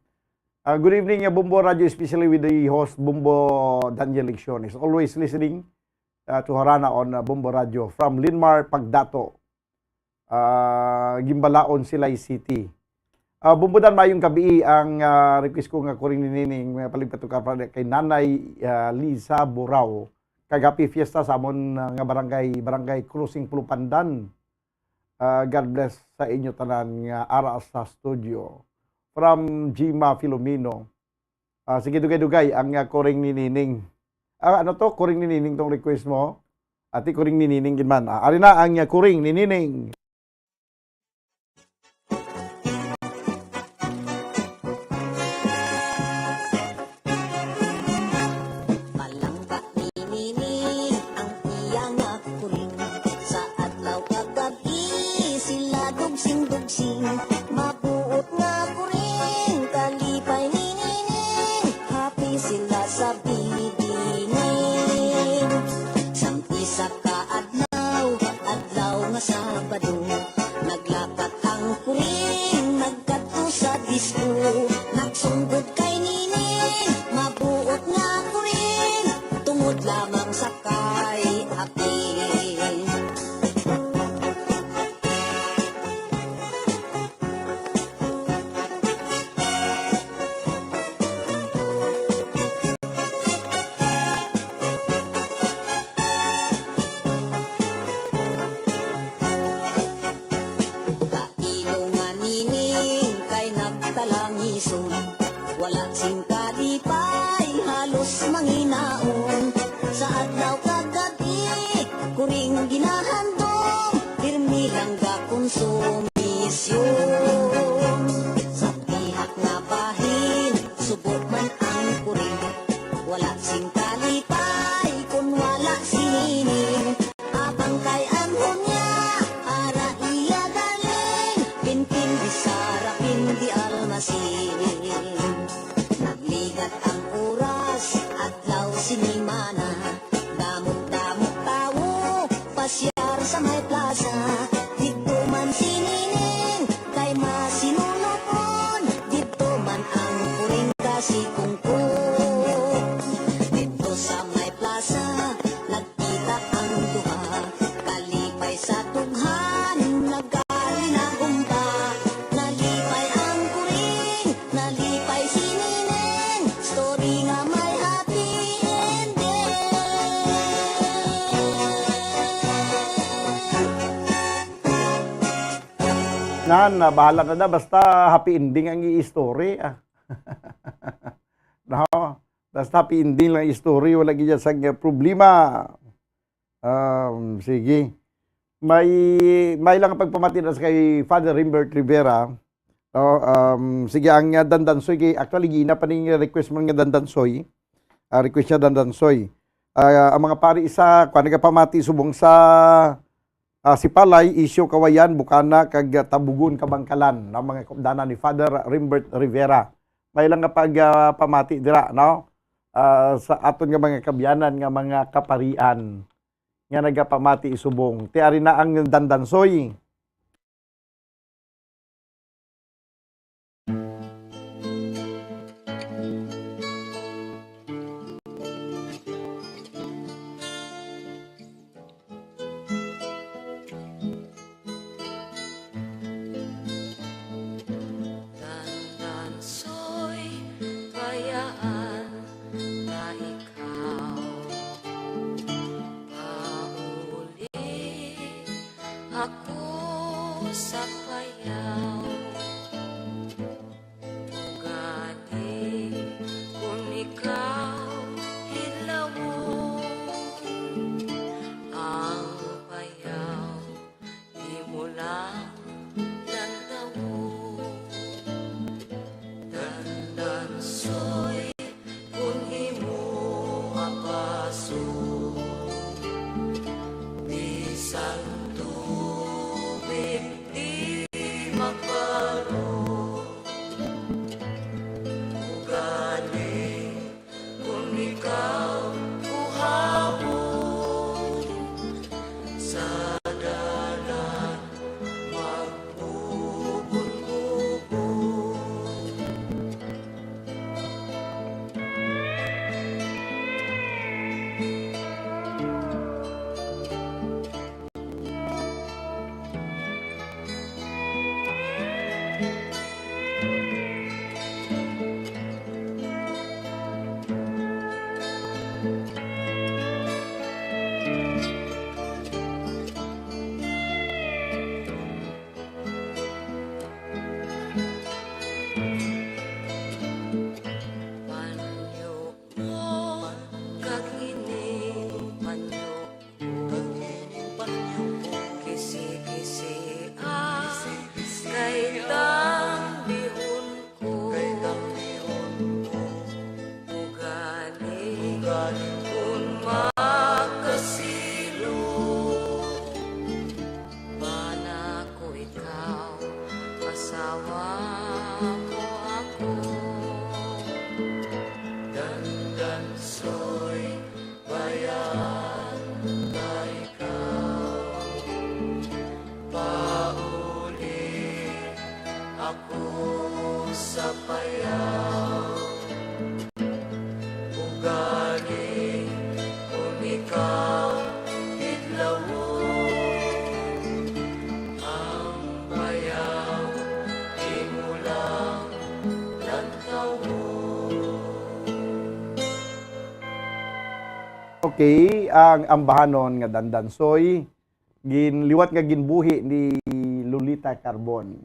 Good evening nga Bombo Radio, especially with the host Bombo Daniel Leksyon. Is always listening to Harana on Bombo Radio from Linmar, Pagdato. Gimbalaon, Silay City. Bumbudan mayong gabi ang request ko nga kuring nining paligpato ka kay Nanay Liza Burao. Kagapi fiesta sa amon nga barangay Cruising Pulupandan. God bless sa inyo tanan nga ara sa studio. From Jima Filomeno. Sige dugay-dugay ang kuring nining. Ano to? Kuring nining tong request mo? Ati kuring nining ginman. Ari na ang kuring nining. Mabuot nga kuring kalipay ninining, happy sila sa bibining. Sang isa ka adlaw nga Sabado, naglakat ang kuring, nagkato sa disco, nagsunggod kay nining. Mabuot nga kuring, tungod lamang sa kay akin. Wala sing kalipay, halos manginaon. Sa adlaw kagabi, kuring ginahandong, pirmi lang ga konsumisyon. Sa pihak nga bahin, subok man ang kuring. Wala sing kalipay, kung wala sinin. Abang kay anhon niya, ara iya galing. Pinpin di Sara, pindi almasinin. Nagligat ang oras, adlaw sinimana, damot-damot tawo, pasyar sa may plaza. Dito man sinining, kay masinunopon, dito man ang kuring kasi kungkong. Dito sa may plaza, nagkita ang duha, kalipay sa tughan, naggali na gumba. Nalipay ang kuring, nalipay sinining, story nga may happy ending. Bahala na basta happy ending ang i-story. No? Tas happy ending lang story, wala gid sa problema. Sige. May lang pagpamati na kay Father Rimbert Rivera. Sige, ang dandansoy, actually, gina pa ning request mo nga dandansoy. Request niya dandansoy. Ang mga pari isa, kung nagapamati subong sa Sipalay, Isyo, Kawayan, Bukana, kag Tabugon, Kabangkalan, na mga kopdana ni Father Rimbert Rivera. May lang nga pamati dira, no? Sa aton nga mga kabyanan, nga mga kaparian, nga nagapamati subong. Tiari na ang dandansoy. Ako sa payaw, ugali kung ikaw hilawon. Ang payaw, di mo lang lantawan. Dandansoy kung imo apaso, bisan di magparo. Ugali kung ikaw uhabol sa dalan magbubul-bubul. Okay, ang ambahanon nga dandansoy, ginliwat nga ginbuhi ni Lolita Carbon.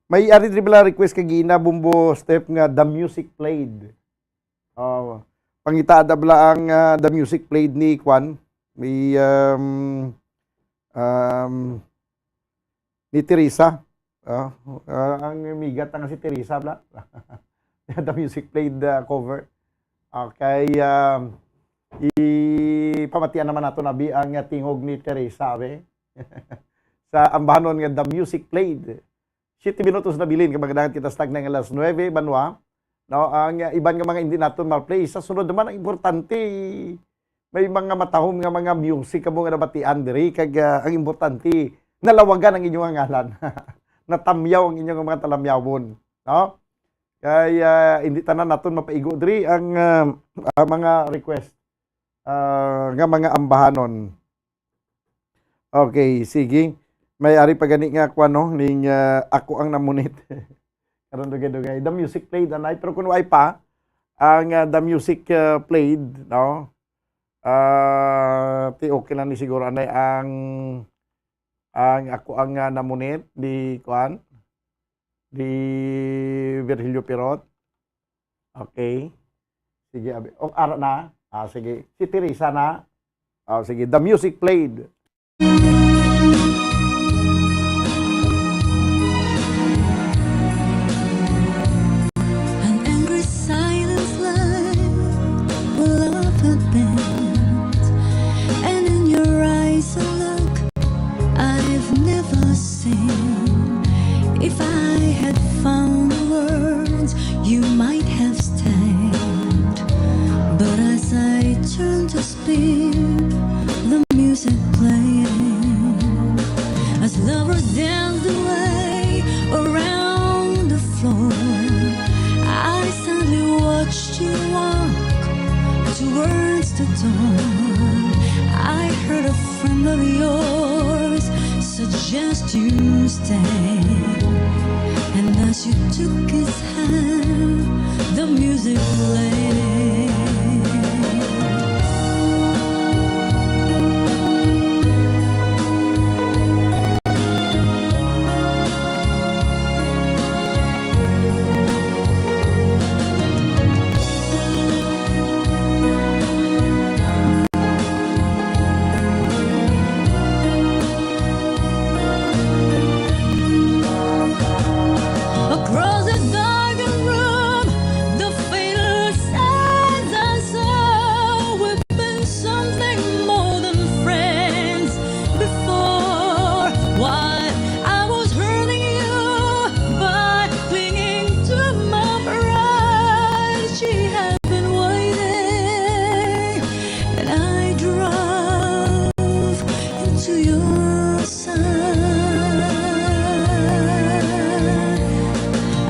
May ari dribla request kay gina bumbo step nga The Music Played. Pangita adabla ang The Music Played ni Kwan, may ni Teresa. Ang migat nga si Teresa bla. The Music Played cover. Okay, ipamatian naman nato nabi ang tingog ni Teresa sa ambahanon nga The Music Played. 7 minutos na bilin kapag kita stag ng alas 9 banwa. No, ang iban nga mga hindi naton ma-play. Sa sunod naman ang importante, may mga matahom nga mga music kamo nga nabatian diri kag ang importante nalawagan ang inyong ngalan. Natamyaw ang inyong mga talamyawon, no? Kaya hindi tanan naton mapaigo diri ang mga request nga mga ambahanon. Okay, sige. May ari pagani nga ako ning ako ang namunit. Karon dugay-dugay. The Music Played anay pero kun way pa ang The Music Played, no? Okay lang ni siguro anay ang ako ang namunit di kuan di Virgilio Pirot. Okay. Sige, ara na. Sige. Si Teresa na. Sige, The Music Played. An angry silence like a lovely band, and in your eyes a look I've never seen. If I had found words, you might have stayed. But as I turned to speak, the music playing. As lovers danced away around the floor, I suddenly watched you walk towards the door. I heard a friend of yours suggest you stay. And as you took his hand, the music played. Across the darkened room, the fatal signs I saw. We've been something more than friends before. Why I was hurting you by clinging to my pride. She had been waiting, and I drove into your side.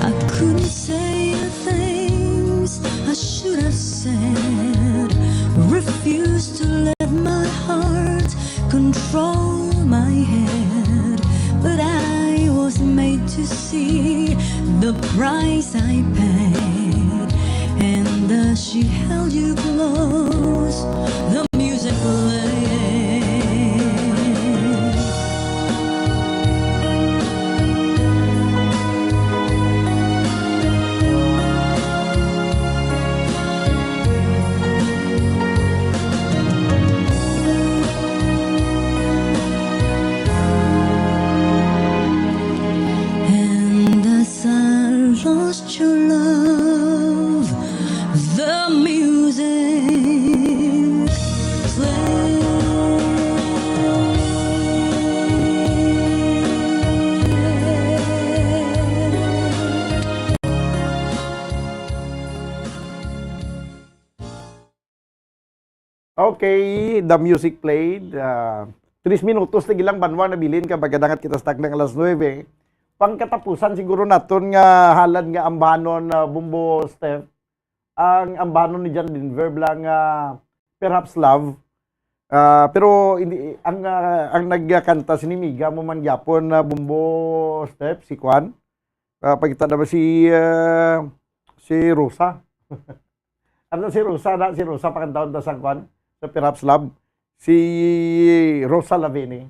I couldn't say the things I should have said. Refused to let my heart control my head. But I was made to see the price I paid. And as she held you close, the music played. And as I lost your love, the music played. Okay, The Music Played. 3 minutos na gilang banwa na bilin ka pagkadangat kita stag ng alas 9. Pangkatapusan siguro naton nga halad nga ambanon na Bumbo Steph. Ang ambanon ni John Denver lang Perhaps Love. Pero hindi ang nagkanta si Nimiga mo man gyapon na Bumbo Steph si Kwan. Pagkita na ba si Rosa. Ano si Rosa na si Rosa pakantawon ta sa Kwan sa Perhaps Love. Si Rosa Lavini.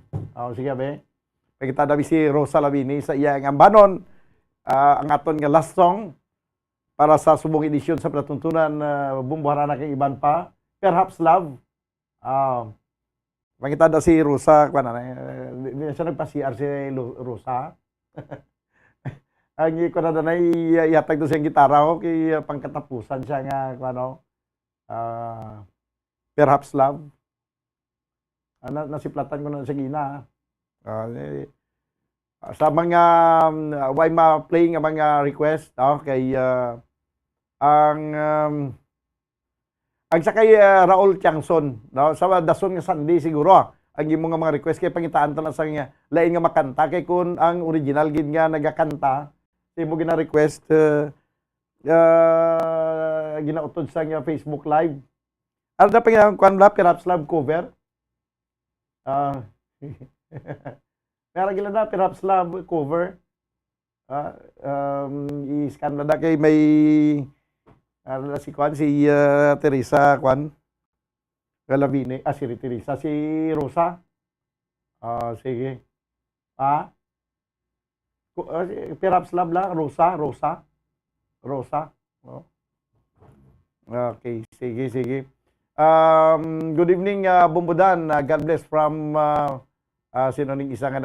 Sige ba? Pagkita na si Rosa Lavini sa iyang ambanon. Ang aton nga last song para sa subong edisyon sa pinatuntunan bumbuharan na kay iban pa. Perhaps Love. Makita na si Rosa, hindi na siya nagpa-CR si Rosa. Ang iko na iatag doon siyang gitara ko, kay pangkatapusan siya nga, Perhaps Love. Nasiplatan ko na sa gina. Sa mga why ma-playing ang mga request, kay ang sa kay Raul Tiangson, sa dason nga Sunday siguro, ang imong nga mga request kay pangitaan ta na sa lain nga makanta kay kun ang original gid nga nagakanta, imo gina request ginautod sa nga Facebook Live. Ano na pang kwan Perhaps Love cover? Meron gila na Perhaps Love cover. I-scan na kay may si Kwan, si Teresa Kwan Galavine, si Teresa, si Rosa. Sige. Perhaps Love lang, Rosa. Oh. Okay, sige. Good evening, Bumbudan. God bless from sino ning isa nga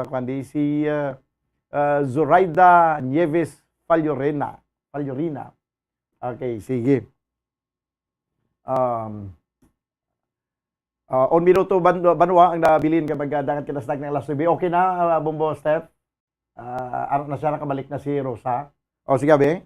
kundi si Zoraida Nieves Fallorina. Okay, sige. On minuto banwa ang nabilin kapag dagat kinasdag ng alas 9. Okay na, Bumbo Steph? Ano na siya, nakabalik na si Rosa? O, sige, be.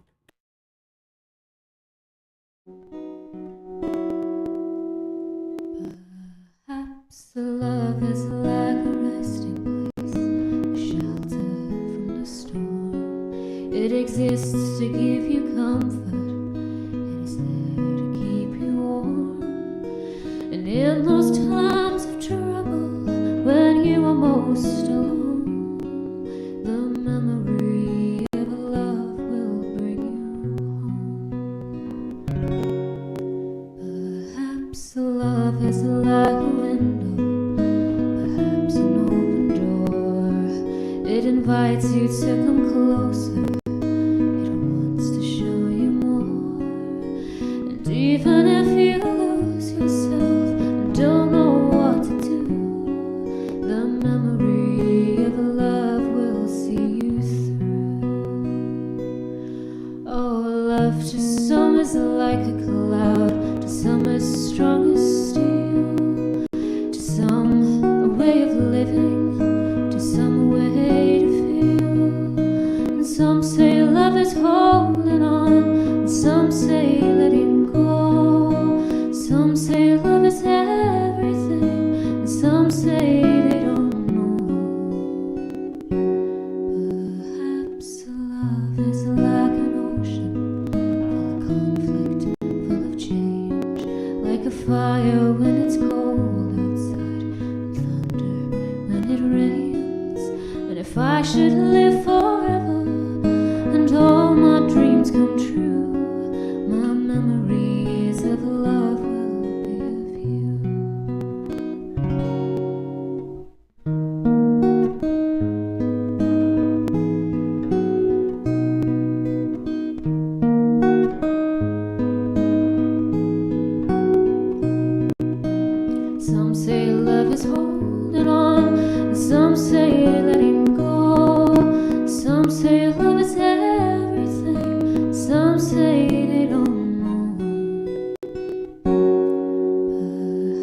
Perhaps the love is like a resting place, a shelter from the storm. It exists to give you comfort, it is there to keep you warm. And in those times of trouble, when you are most alone, the memory of love will bring you home. Perhaps the love is like a window, perhaps an open door. It invites you to come closer, it wants to show you more. And even if you lose yourself and don't know what to do, the memory of love will see you through. Oh, love to some is like a cloud, to some is strong as steel, to some a way of living, to some a way to feel. And some say love is holding on, and some say letting go. Some say love is everything, and some say they don't know. Perhaps love is like an ocean, full of conflict, full of change, like a fire when it's cold outside, and thunder when it rains. And if I should live forever and all my dreams come true, my memories of love will be of you. Some say love is holding on, and some say letting go. Some say love is everything, some say they don't know.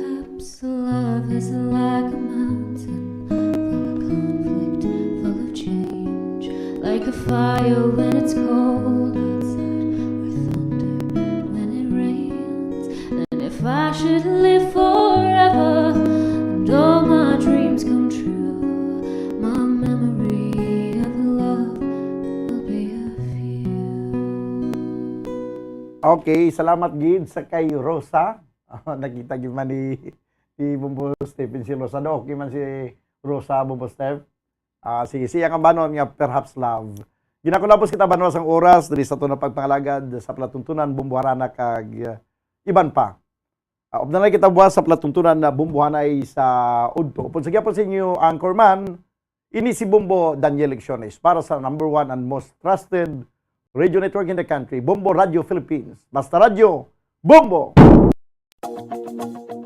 Perhaps love is like a mountain, full of conflict, full of change, like a fire when it's cold outside, or thunder when it rains. And if I should live forever and all my dreams come true, my memory of love will be of you. Okay, salamat gid sa kay Rosa. Nakita gid man ni Bumbo Stephen si Rosa do. Okay man si Rosa, Bumbo Steph. Sige, siya ang banon nga perhaps love. Ginakulapos kita banon sang oras diri sa tunang pagpangalagad sa platuntunan Bumbuharana kag iban pa. Obdanay kita buwas sa platuntunan na Bumbuhanay sa Udto. Upon sa gyapon sa inyo anchorman, ini si Bumbo Daniel Lecciones para sa #1 and most trusted radio network in the country, Bumbo Radio Philippines. Basta Radio, Bumbo!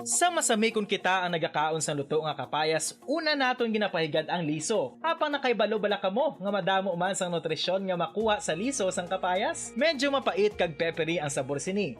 Sa masami kung kita ang nagakaon sa luto nga kapayas, una naton ginapahigad ang liso. Apang nakaibalo bala kamo nga madamo man sang nutrisyon nga makuha sa liso sang kapayas, medyo mapait kag peppery ang sabor sini.